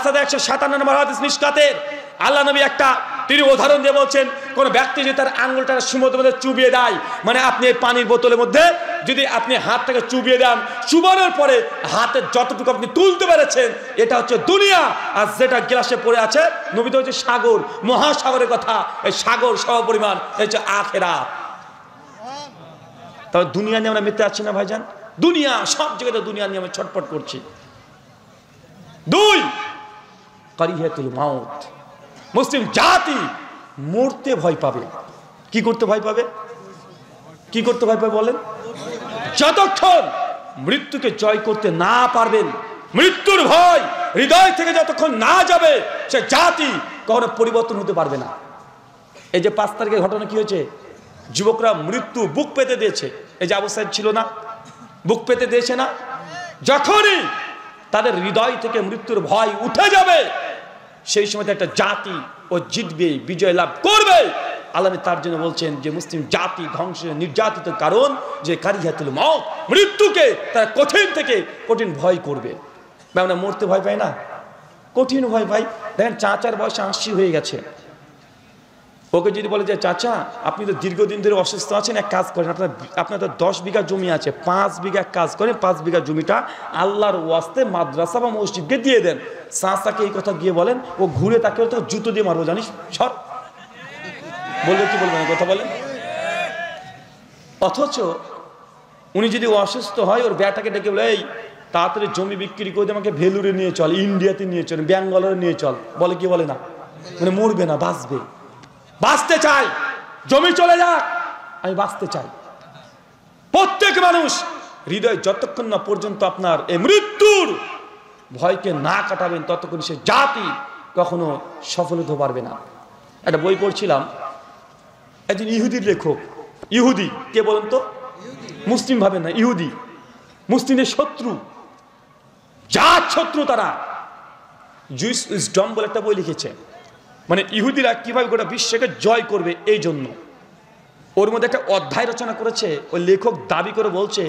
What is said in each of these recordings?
5157 নম্বর হাদিস মিশকাতের আল্লাহ নবী তিনি উদাহরণ দিয়ে বলছেন, কোন ব্যক্তি যদি তার আঙ্গুলটা সমুদ্রের মধ্যে চুবিয়ে দেয়, মানে আপনি এই পানির বোতলের মধ্যে যদি আপনি হাতটাকে চুবিয়ে দেন, চুবানোর পরে হাতের যতটুকু আপনি তুলতে পেরেছেন এটা হচ্ছে দুনিয়া, আর যেটা গ্লাসে পড়ে আছে নবীতে হচ্ছে সাগর, মহাসাগরের কথা, এই সাগর সমপরিমাণ হচ্ছে আখিরাত। তবে দুনিয়া নিয়ে আমরা মেতে আছি না ভাইজান? দুনিয়া, সব জায়গাতে দুনিয়া নিয়ে আমরা ছটফট করছি। 2 কারিহাতুল মাউত, মুসলিম জাতি মরতে ভয় পাবে। কি করতে ভয় পাবে? কি করতে ভয় পাবে বলেন? যতক্ষণ মৃত্যুকে জয় করতে না পারবেন, মৃত্যুর ভয় হৃদয় থেকে যতক্ষণ না যাবে, সে জাতি কখনো পরিবর্তন হতে পারবে না। এই যে 5 তারিখের ঘটনা কি হয়েছে, যুবকরা মৃত্যু বুক পেতে দিয়েছে। এই যে আবু সাইদ ছিল না, বুক পেতে দিয়েছে না? যখনই তাদের হৃদয় থেকে মৃত্যুর ভয় উঠে যাবে, সেই সময় একটা জাতি ও জিতবে, বিজয় লাভ করবে। আল্লাহ তার জন্য বলছেন যে মুসলিম জাতি ধ্বংসের নির্যাতিত কারণ যে কারিহাতুল মউত, মৃত্যুকে তারা কঠিন থেকে কঠিন ভয় করবে। আমরা মরতে ভয় পাই না, কঠিন ভয় পাই। দেখেন চাচার বয়স 80 হয়ে গেছে, ওকে যদি বলে যে চাচা আপনি তো দীর্ঘদিন ধরে অসুস্থ আছেন, এক কাজ করেন, আপনার তো 10 বিঘা জমি আছে, 5 বিঘা কাজ করেন, 5 বিঘা জমিটা আল্লাহর ওয়াস্তে মাদ্রাসা বা মসজিদকে দিয়ে দেন। চাচাকে এই কথা গিয়ে বলেন, ও ঘুরে তাকে তো জুতো দিয়ে মারবো, জানিস সর বলবে, কি বলবেন কথা বলেন? অথচ উনি যদি অসুস্থ হয়, ওর ব্যাটাকে ডেকে বলে এই তাড়াতাড়ি জমি বিক্রি করে আমাকে ভেলুরে নিয়ে চল, ইন্ডিয়াতে নিয়ে চল, ব্যাঙ্গালোরে নিয়ে চল, বলে কি বলে না? মানে মরবে না, বাঁচবে, বাঁচতে চাই, জমি চলে যাক, আমি বাঁচতে চাই। প্রত্যেক মানুষ হৃদয় যতক্ষণ না পর্যন্ত আপনার এই মৃত্যুর ভয়কে না কাটাবেন, ততক্ষণ সে জাতি কখনো সফল হতে পারবে না। একটা বই পড়ছিলাম, একজন ইহুদির লেখক, ইহুদি কে বলেন তো? মুসলিম ভাবেন না, ইহুদি মুসলিমের শত্রু, জাত শত্রু তারা। জুইস উইজডম বলে একটা বই লিখেছে, মানে ইহুদিরা কিভাবে গোটা বিশ্বকে জয় করবে এই জন্য। ওর মধ্যে একটা অধ্যায় রচনা করেছে, ওই লেখক দাবি করে বলছে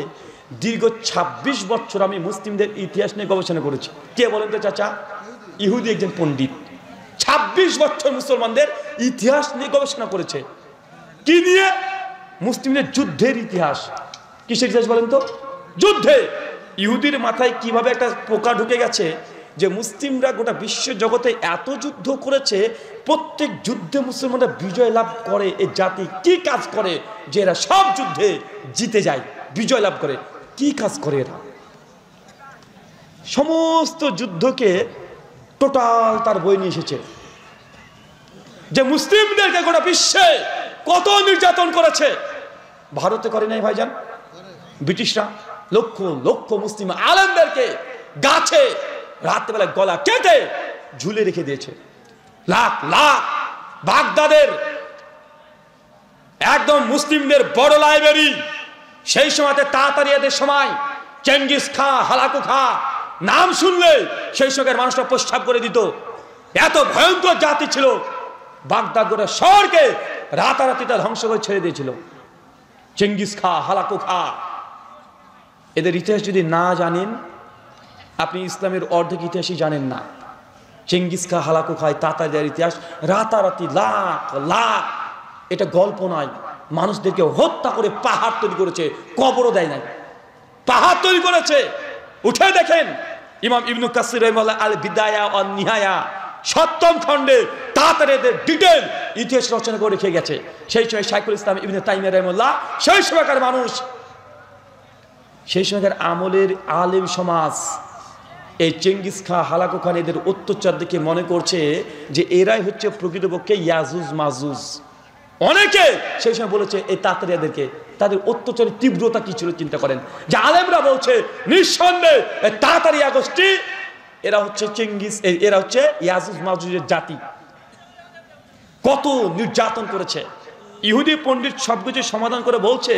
দীর্ঘ 26 বছর আমি মুসলিমদের ইতিহাস নিয়ে গবেষণা করেছি। কে বলেন তো চাচা? ইহুদি একজন পণ্ডিত, 26 বছর মুসলমানদের ইতিহাস নিয়ে গবেষণা করেছে। কি নিয়ে? মুসলিমদের যুদ্ধের ইতিহাস। কিসের ইতিহাস বলেন তো? যুদ্ধে। ইহুদির মাথায় কিভাবে একটা পোকা ঢুকে গেছে যে মুসলিমরা গোটা বিশ্ব জগতে এত যুদ্ধ করেছে, প্রত্যেক যুদ্ধে মুসলমানরা বিজয় লাভ করে। এই জাতি কি কাজ করে যে এরা সব যুদ্ধে জিতে যায়, বিজয় লাভ করে? কি কাজ করে এরা? সমস্ত যুদ্ধকে টোটাল তার বই নিয়ে এসেছে, যে মুসলিমদেরকে গোটা বিশ্বে কত নির্যাতন করেছে। ভারতে করে নাই ভাইজান? ব্রিটিশরা লক্ষ লক্ষ মুসলিম আলেমদেরকে গাছে রাত্রেবেলা গলা কেটে ঝুলে রেখে দিয়েছে। লাখ লাখ বাগদাদের একদম মুসলিমদের বড় লাইব্রেরি, সেই সময়তে তাড়াতাড়ি এদের সময় চেঙ্গিস খা, হালাকু খা নাম শুনলে সেই সময়ের মানুষরা প্রস্রাব করে দিত। এত ভয়ঙ্কর জাতি ছিল। বাগদাদ গোটা শহরকে রাতারাতি তা ধ্বংস করে ছেড়ে দিয়েছিল। চেঙ্গিস খা, হালাকু খা, এদের ইতিহাস যদি না জানেন আপনি ইসলামের অর্ধেক ইতিহাসই জানেন না। চেঙ্গিস খা, হালাকু খায়, তাতারদের ইতিহাস রাতারাতি লাখ লাখ, এটা গল্প নয়। মানুষদেরকে হত্যা করে পাহাড় তৈরি করেছে, কবরও দেয় নাই, পাহাড় তৈরি করেছে। উঠে দেখেন ইমাম ইবনু কাসির রাহিমাহুল্লাহ আল বিদায়া ওয়ান নিহায়া 7ম খণ্ডে তাতারদের ডিটেল ইতিহাস রচনা করে রেখে গেছে। সেই সময় শাইখুল ইসলাম ইবনে তাইমিয়া রাহিমাহুল্লাহ, সেই সময়কার মানুষ, সেই সময়কার আমলের আলেম সমাজ এই চেঙ্গিস খা, হালাকু খান এদের অত্যাচার দেখে মনে করছে যে এরাই হচ্ছে প্রকৃতপক্ষে ইয়াজুজ মাজুজ। অনেকে সেই সময় বলেছে এই তাতারিয়াদেরকে, তাদের অত্যাচারের তীব্রতা কি ছিল চিন্তা করেন। যে আলেমরা বলছে নিঃসন্দেহে তাতারিয়া গোষ্ঠী এরা হচ্ছে চেঙ্গিস, এরা হচ্ছে ইয়াজুজ মাজুজের জাতি। কত নির্যাতন করেছে। ইহুদি পণ্ডিত সবকিছু সমাধান করে বলছে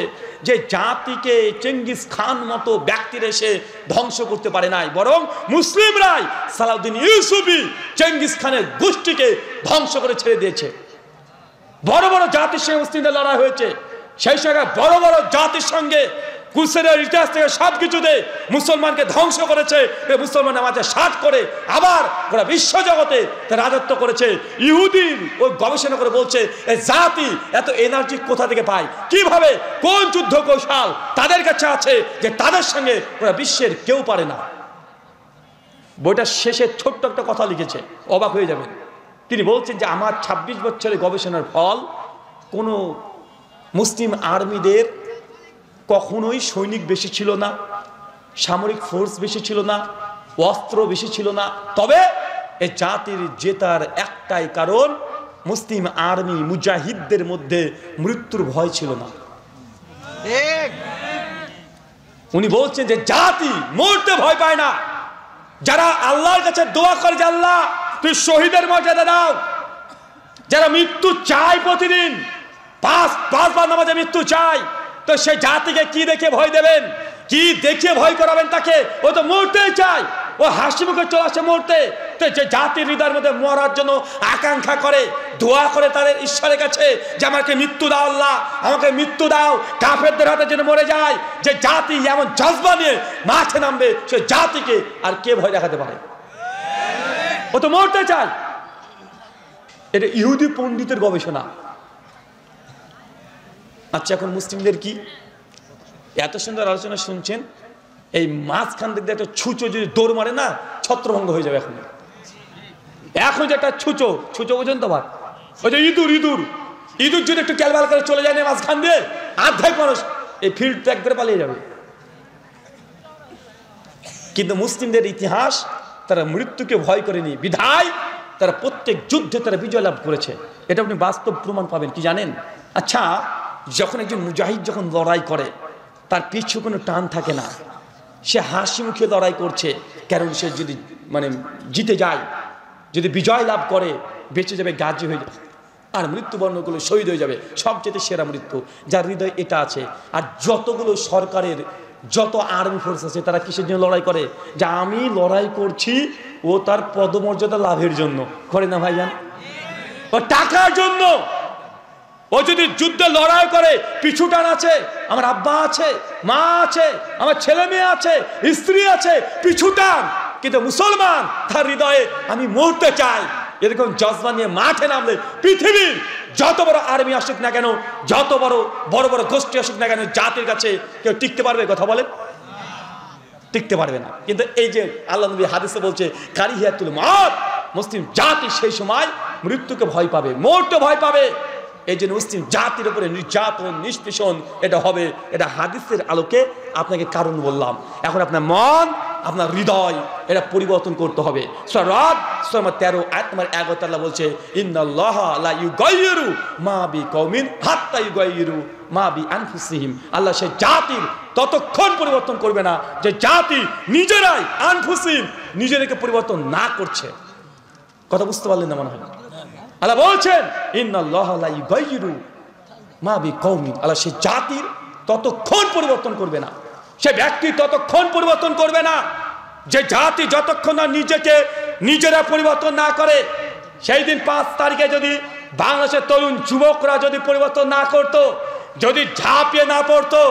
যে জাতিকে চেঙ্গিস খান মতো ব্যক্তির এসে ধ্বংস করতে পারে নাই, বরং মুসলিমরাই সালাউদ্দিন ইউসুফি চেঙ্গিস খানের গোষ্ঠীকে ধ্বংস করে ছেড়ে দিয়েছে। বড় বড় জাতির সঙ্গে মুসলিমদের লড়াই হয়েছে। সেই সঙ্গে বড় বড় জাতির সঙ্গে কুরসেরের ইতিহাস থেকে সবকিছুতে মুসলমানকে ধ্বংস করেছে, মুসলমানের মাঝে সাত করে আবার গোটা বিশ্বজগতে তার রাজত্ব করেছে। ইহুদির ওই গবেষণা করে বলছে এই জাতি এত এনার্জি কোথা থেকে পায়, কিভাবে, কোন যুদ্ধ কৌশল তাদের কাছে আছে যে তাদের সঙ্গে গোটা বিশ্বের কেউ পারে না। বইটার শেষে ছোট্ট একটা কথা লিখেছে, অবাক হয়ে যাবেন। তিনি বলছেন যে আমার ২৬ বছরের গবেষণার ফল, কোনো মুসলিম আর্মিদের কখনোই সৈনিক বেশি ছিল না, সামরিক ফোর্স বেশি ছিল না, অস্ত্র বেশি ছিল না, তবে এই জাতির জেতার একটাই কারণ মুসলিম আর্মি মুজাহিদদের মধ্যে মৃত্যুর ভয় ছিল না। উনি বলছেন যে জাতি মরতে ভয় পায় না, যারা আল্লাহর কাছে দোয়া করে যে আল্লাহ তুই শহীদের মর্যাদা দাও, যারা মৃত্যু চায় প্রতিদিন পাঁচবার নামাজে মৃত্যু চায়, তো সেই জাতিকে কি দেখে ভয় দেবেন, কি দেখে ভয় করাবেন তাকে? ও তো মরতেই চায়, ও হাসি মুখে চলে আসে মরতে। তো যে জাতির হৃদয়ের মধ্যে মরার জন্য আকাঙ্ক্ষা করে, দোয়া করে তাদের ঈশ্বরের কাছে যে আমাকে মৃত্যু দাও আল্লাহ, আমাকে মৃত্যু দাও, কাফেরদের হাতে যেন মরে যায়, যে জাতি এমন জজবা নিয়ে মাঠে নামবে, সে জাতিকে আর কে ভয় দেখাতে পারে? ও তো মরতে চায়। এটা ইহুদি পণ্ডিতের গবেষণা। আচ্ছা, এখন মুসলিমদের কি? এত সুন্দর আলোচনা শুনছেন, এই মাঝখান দিক দিয়ে একটা ছুঁচো যদি দৌড় মারে না, ছত্রভঙ্গ হয়ে যাবে। এখন যে একটা ছুঁচো পর্যন্ত ভাগ, ওই যে ইঁদুর যদি একটু ক্যালবাল করে চলে যায় না মাঝখান দিয়ে, অর্ধেক মানুষ এই ফিল্ড ত্যাগ করে পালিয়ে যাবে। কিন্তু মুসলিমদের ইতিহাস, তারা মৃত্যুকে ভয় করেনি, বিধায় তারা প্রত্যেক যুদ্ধে তারা বিজয় লাভ করেছে। এটা আপনি বাস্তব প্রমাণ পাবেন। কি জানেন? আচ্ছা, যখন একজন মুজাহিদ যখন লড়াই করে, তার পিছু কোনো টান থাকে না, সে হাসি মুখে লড়াই করছে, কারণ সে যদি জিতে যায়, যদি বিজয় লাভ করে, বেঁচে যাবে, গাজী হয়ে যাবে, আর মৃত্যুবরণগুলো শহীদ হয়ে যাবে। সবচেয়ে সেরা মৃত্যু যার হৃদয় এটা আছে। আর যতগুলো সরকারের যত আর্মি ফোর্স আছে, তারা কিসের জন্য লড়াই করে? যে আমি লড়াই করছি ও তার পদমর্যাদা লাভের জন্য করে না ভাইজান, ও টাকার জন্য। ও যদি যুদ্ধে লড়াই করে, পিছু টান আছে, আমার আব্বা আছে, মা আছে, আমার ছেলে মেয়ে আছে, স্ত্রী আছে, পিছু টান। কিন্তু মুসলমান তার হৃদয়ে আমি মরতে চাই, এরকম জজবা নিয়ে মাঠে নামলে পৃথিবীর যত বড় আর্মি আসুক না কেন, যত বড় বড় গোষ্ঠী আসুক না কেন, জাতির কাছে কেউ টিকতে পারবে? কথা বলেন, টিকতে পারবে না। কিন্তু এই যে আল্লাহ নবী হাদিসে বলছে কারিহিয়াতুল মওত, মুসলিম জাতি সেই সময় মৃত্যুকে ভয় পাবে, মরতে ভয় পাবে। এই জন্য মুসলিম জাতির উপরে নির্যাতন, নিষ্পেষণ এটা হবে। এটা হাদিসের আলোকে আপনাকে কারণ বললাম। এখন আপনার মন, আপনার হৃদয়, এটা পরিবর্তন করতে হবে। সূরা রাদ 13 আয়াত নম্বর 11 আল্লাহ বলছে ইন্নাল্লাহা লা ইউগাইয়িরু মা বিকওমিন হাত্তা ইউগাইয়িরু মা বিআনফুসিহিম। আল্লাহ সেই জাতির ততক্ষণ পরিবর্তন করবে না যে জাতি নিজেরাই আনফুসিহিম, নিজেদেরকে পরিবর্তন না করছে। কথা বুঝতে পারলেন না মনে হয়? আল্লাহ বলছেন ইন্নাল্লাহা লা ইউগাইয়িরু মা বিকওমিন। আল্লাহ সেই জাতির ততক্ষণ পরিবর্তন করবে না, সে ব্যক্তি ততক্ষণ পরিবর্তন করবে না, যে জাতি যতক্ষণ না নিজেরা পরিবর্তন না করে। সেই দিন 5 তারিখে যদি বাংলাদেশের তরুণ যুবকরা যদি পরিবর্তন না করত, যদি ঝাঁপিয়ে না পড়তো,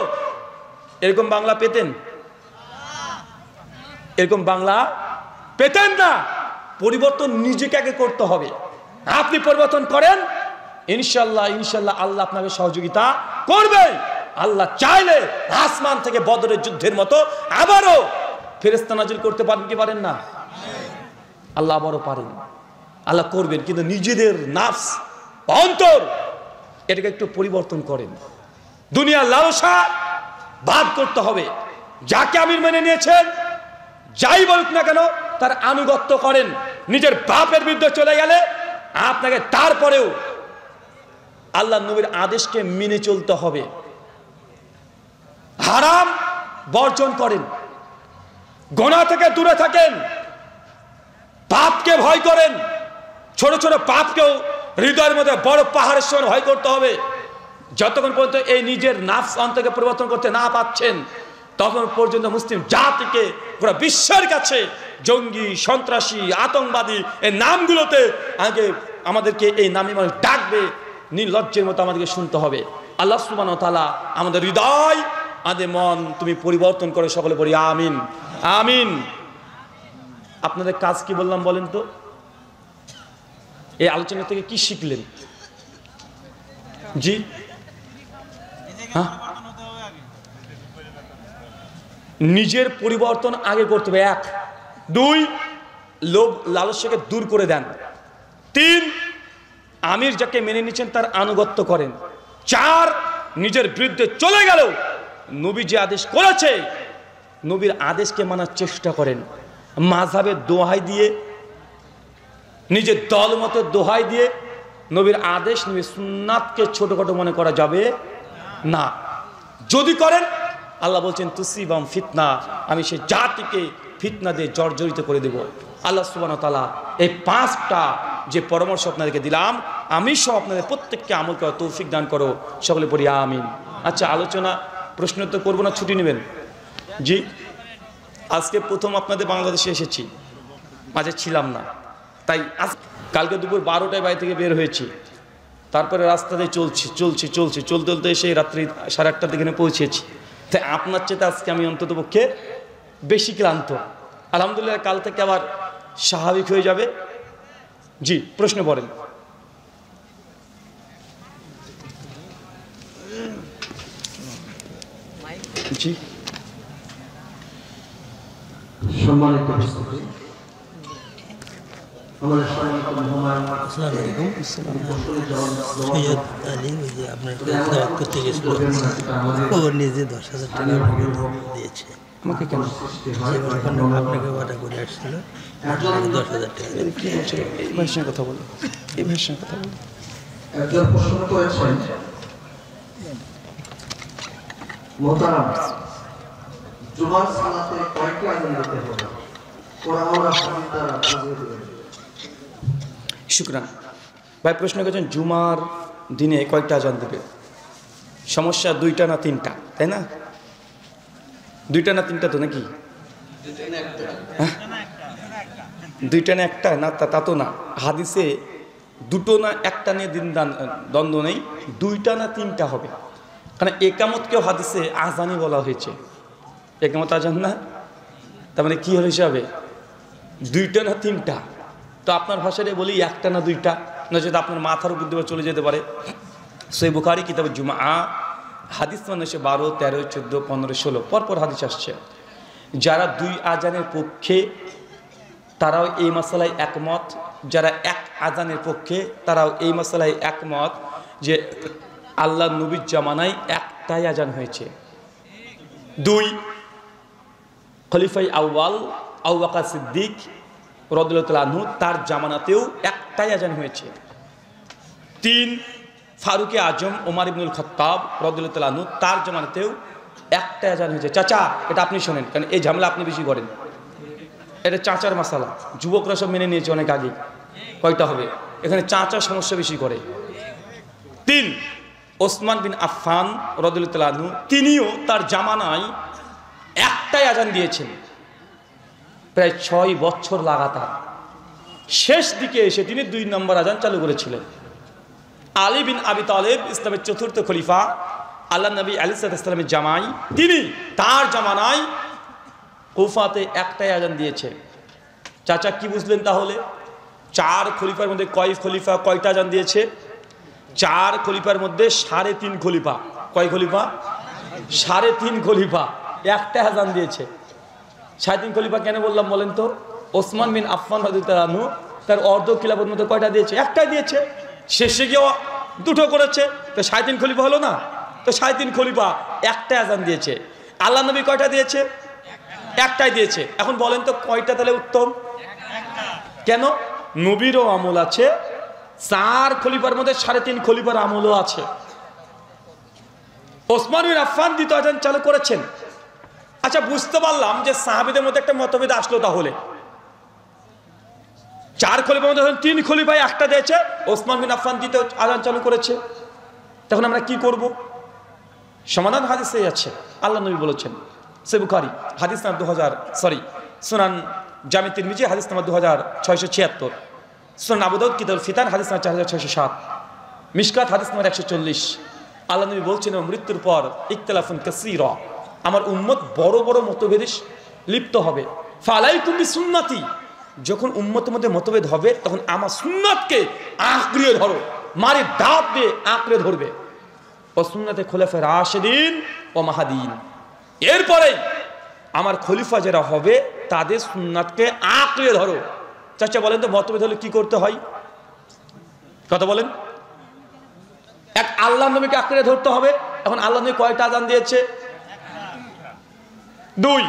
এরকম বাংলা পেতেন? এরকম বাংলা পেতেন না। পরিবর্তন নিজেকে আগে করতে হবে। আপনি পরিবর্তন করেন, ইনশাল্লাহ আল্লাহ আপনাকে সহযোগিতা করবে। আল্লাহ চাইলে আসমান থেকে বদরের যুদ্ধের মতো আবারও ফেরেশতা নাজিল করতে পারেন কি পারেন না? আল্লাহ আবারও পারেন, আল্লাহ করবেন। কিন্তু নিজেদের নাফস, অন্তর, এটাকে একটু পরিবর্তন করেন। দুনিয়ার লালসা বাদ করতে হবে। যাকে আমির মেনে নিয়েছেন, যাই বলুক না কেন, তার আনুগত্য করেন। নিজের বাপের বিরুদ্ধে চলে গেলে আপনাকে তারপরেও আল্লাহ নবীর আদেশকে মেনে চলতে হবে। হারাম বর্জন করেন, গুনাহ থেকে দূরে থাকেন, পাপকে ভয় করেন। ছোট ছোট পাপকেও হৃদয়ের মধ্যে বড় পাহাড়ের সমান ভয় করতে হবে। যতক্ষণ পর্যন্ত এই নিজের নাফস অন্তরকে পরিবর্তন করতে না পাচ্ছেন, তখন পর্যন্ত মুসলিম জাতিকে পুরো বিশ্বের কাছে জঙ্গি, সন্ত্রাসী, আতঙ্কবাদী এই নামগুলোতে আগে আমাদেরকে এই নামে মানুষ ডাকবে, নির্লজ্জের মতো আমাদেরকে শুনতে হবে। আল্লাহ সুবহানাহু ওয়া তাআলা আমাদের হৃদয় আদে মন তুমি পরিবর্তন করে, সকলে বলি আমিন আমিন। আপনাদের কাজ কি বললাম বলেন তো? এই আলোচনা থেকে কি শিখলেন? জি হ্যাঁ, নিজের পরিবর্তন আগে করতে হবে। 1 2 লোভ লালসাকে দূর করে দেন। 3 আমির যাকে মেনে নিচ্ছেন তার আনুগত্য করেন। 4 নিজের বিরুদ্ধে চলে গেল নবী যে আদেশ করেছে নবীর আদেশকে মানার চেষ্টা করেন। মাযহাবের দোহাই দিয়ে, নিজের দল মতের দোহাই দিয়ে নবীর আদেশ, নবীর সুন্নাতকে ছোটখাটো মনে করা যাবে না। যদি করেন আল্লাহ বলছেন তুসিবাম ফিতনা, আমি সেই জাতিকে ফিতনা দিয়ে জর্জরিত করে দেব। আল্লাহ সুবহানাহু ওয়া তাআলা এই 5টা যে পরামর্শ আপনাদেরকে দিলাম, আমি সহ আপনাদের প্রত্যেককে আমল করার তৌফিক দান করো, সকলে পড়ি আমিন। আচ্ছা, আলোচনা প্রশ্ন তো করবো না, ছুটি নেবেন? জি, আজকে প্রথম আপনাদের বাংলাদেশে এসেছি, মাঝে ছিলাম না, তাই আজ কালকে দুপুর 12টায় বাড়ি থেকে বের হয়েছি, তারপরে রাস্তাতে চলতে চলতে এসে রাত্রি 8:30টার দিকে পৌঁছেছি। তাই আপনার চেয়ে আজকে আমি অন্তত পক্ষে বেশি ক্লান্ত। আলহামদুলিল্লাহ, কাল থেকে আবার স্বাভাবিক হয়ে যাবে। জি, প্রশ্ন পড়েন। জি, সম্মানিত উপস্থিতি, আমাদের সম্মানিত মেহমান আসসালামু আলাইকুম। সৈয়দ আলী ওই যে আপনার দাওয়াত করতে গেছিল, ও নিজে 10,000 টাকা আপনাকে দিয়েছে। আমাকে কেন? আপনাকে অর্ডার করে আসছিল, 10,000 টাকা। এই ভাইয়ের সঙ্গে কথা বলো, এই ভাইয়ের সঙ্গে কথা বলো। একজন প্রশ্ন করেছেন, মোহতারাম জুমার সালাতে কয়টি আযান দিতে হবে? কোরআন ও হাদিস দ্বারা বুঝিয়ে দিবেন। শুকরান ভাই, প্রশ্ন করেছেন জুমার দিনে কয়টা আজান দেবে। সমস্যা 2টা না 3টা, তাই না? 2টা না 3টা তো নাকি? 2টা না 1টা না, তা তো না। হাদিসে 2টো না 1টা নিয়ে দ্বন্দ্ব নেই, 2টা না 3টা হবে। কারণ একামতকেও হাদিসে আজানই বলা হয়েছে। একামত আজান না, তার মানে কি হল হিসাবে? 2টা না 3টা। তো আপনার ভাষায় বলি 1টা না 2টা, না যদি আপনার মাথার উপর দিয়ে চলে যেতে পারে। সহিহ বুখারী কিতাবে জুমা হাদিস মানে 12, 13, 14, 15, 16 পরপর হাদিস আসছে। যারা 2 আজানের পক্ষে তারাও এই মাসালায় একমত, যারা 1 আজানের পক্ষে তারাও এই মাসালায় একমত যে আল্লাহ নবীর জামানায় 1টাই আজান হয়েছে। 2 খলিফায়ে আউয়াল আবু বকর সিদ্দিক রাদিয়াল্লাহু তাআলা আনহু তার জামানাতেও 1টাই আজান হয়েছে। 3 ফারুকে আজম ওমর ইবনুল খাত্তাব রাদিয়াল্লাহু তাআলা আনহু তার জামানাতেও 1টাই আজান হয়েছে। চাচা, এটা আপনি শোনেন, কারণ এই ঝামেলা আপনি বেশি করেন। এটা চাচার মাসালা, যুবকরা সব মেনে নিয়েছে অনেক আগে। কয়টা হবে? এখানে চাচা সমস্যা বেশি করে। 3 ওসমান বিন আফফান রাদিয়াল্লাহু তাআলা আনহু, তিনিও তার জামানায় 1টাই আজান দিয়েছেন, প্রায় 6 বছর লাগাতার। শেষ দিকে এসে তিনি 2 নম্বর আজান চালু করেছিলেন। আলী বিন আবি তালেব ইসলামের 4র্থ খলিফা, আল্লাহ নবী আলাইহিস সালামের জামাই, তিনি তার জামানায় কুফাতে 1টাই আজান দিয়েছে। চাচা কি বুঝলেন তাহলে? 4 খলিফার মধ্যে কয়টা আজান দিয়েছে? 4 খলিফার মধ্যে 3.5 খলিফা। কয় খলিফা? 3.5 খলিফা 1টা আজান দিয়েছে। 3.5 খলিফা কেন বললাম বলেন তো? ওসমান বিন আফফান রাদিয়াল্লাহু আনহু তার অর্ধ খিলাফতের মধ্যে কয়টা দিয়েছে? 1টাই দিয়েছে। শেষে গিয়ে 2টো করেছে, তো 3.5 খলিফা হলো না? তো 3.5 খলিফা 1টা আজান দিয়েছে। আল্লাহ নবী কয়টা দিয়েছে? 1টাই দিয়েছে। এখন বলেন তো কয়টা তাহলে উত্তম? কেন? নবীরও আমল আছে, 4 খলিফার মধ্যে 3.5 খলিফার আমলও আছে। ওসমান বিন আফফান 2টো আজান চালু করেছেন। আচ্ছা, বুঝতে পারলাম যে সাহাবীদের মধ্যে একটা মতভেদ আসলো। তাহলে 4 খলিফার মধ্যে 3 খলিফায় 1টা দিয়েছে, ওসমান বিন আফফান 2টো আজান চালু করেছে। তখন আমরা কি করব? সমাধান হাদিসে আছে। আল্লাহ নবী বলেছেন, সহিহ বুখারী হাদিস নাম্বার সুনান জামি তিরমিজি হাদিস নাম্বার 2676, সুনান আবু দাউদ কিতাবুল ফিতান হাদিস নাম্বার 4607, মিশকাত হাদিস নাম্বার 140। আল্লাহ নবী বলছেন, মৃত্যুর পর ইখতিলাফুন কাসীরা, আমার উম্মত বড় বড় মতভেদে লিপ্ত হবে। ফালাইকুম বিসুন্নতি, যখন উম্মতের মধ্যে মতভেদ হবে তখন আমার সুন্নাতকে আঁকড়িয়ে ধরো, মারি দাঁত দিয়ে আঁকড়ে ধরবে। ও সুন্নাতে খোলাফায়ে রাশিদিন ও মাহাদিন, এরপরে আমার খলিফা যারা হবে তাদের সুন্নাতকে আঁকড়ে ধরো। চাচা বলেন তো মতভেদ হলে কি করতে হয়? কথা বলেন। এক আল্লাহর নবীকে আঁকড়ে ধরতে হবে। এখন আল্লাহ নবী কয়টা আযান দিয়েছে? 2।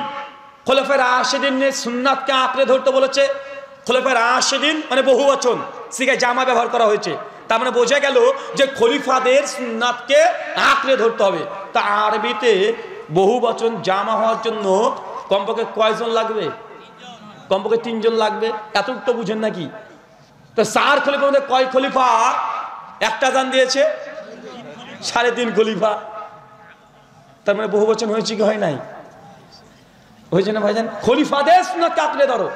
খোলাফায়ে রাশিদিনের সুন্নাতকে আঁকড়ে ধরতে বলেছে। খোলাফায়ে রাশিদিন মানে বহুবচন, সিগায় জামা ব্যবহার করা হয়েছে, তার মানে বোঝা গেল যে খলিফাদের সুন্নাতকে আঁকড়ে ধরতে হবে। তা আরবিতে বহুবচন জামা হওয়ার জন্য কমপক্ষে কয়জন লাগবে? কমপক্ষে 3 জন লাগবে। এতটুকু তো বুঝেন নাকি? তো 4 খলিফার মধ্যে কয় খলিফা একটা আযান দিয়েছে? 3.5 খলিফা। তার মানে বহুবচন হয়েছে কি হয় নাই? হয়েছে না ভাইজান? খলিফাদের সুন্নাতকে আঁকড়ে ধরো।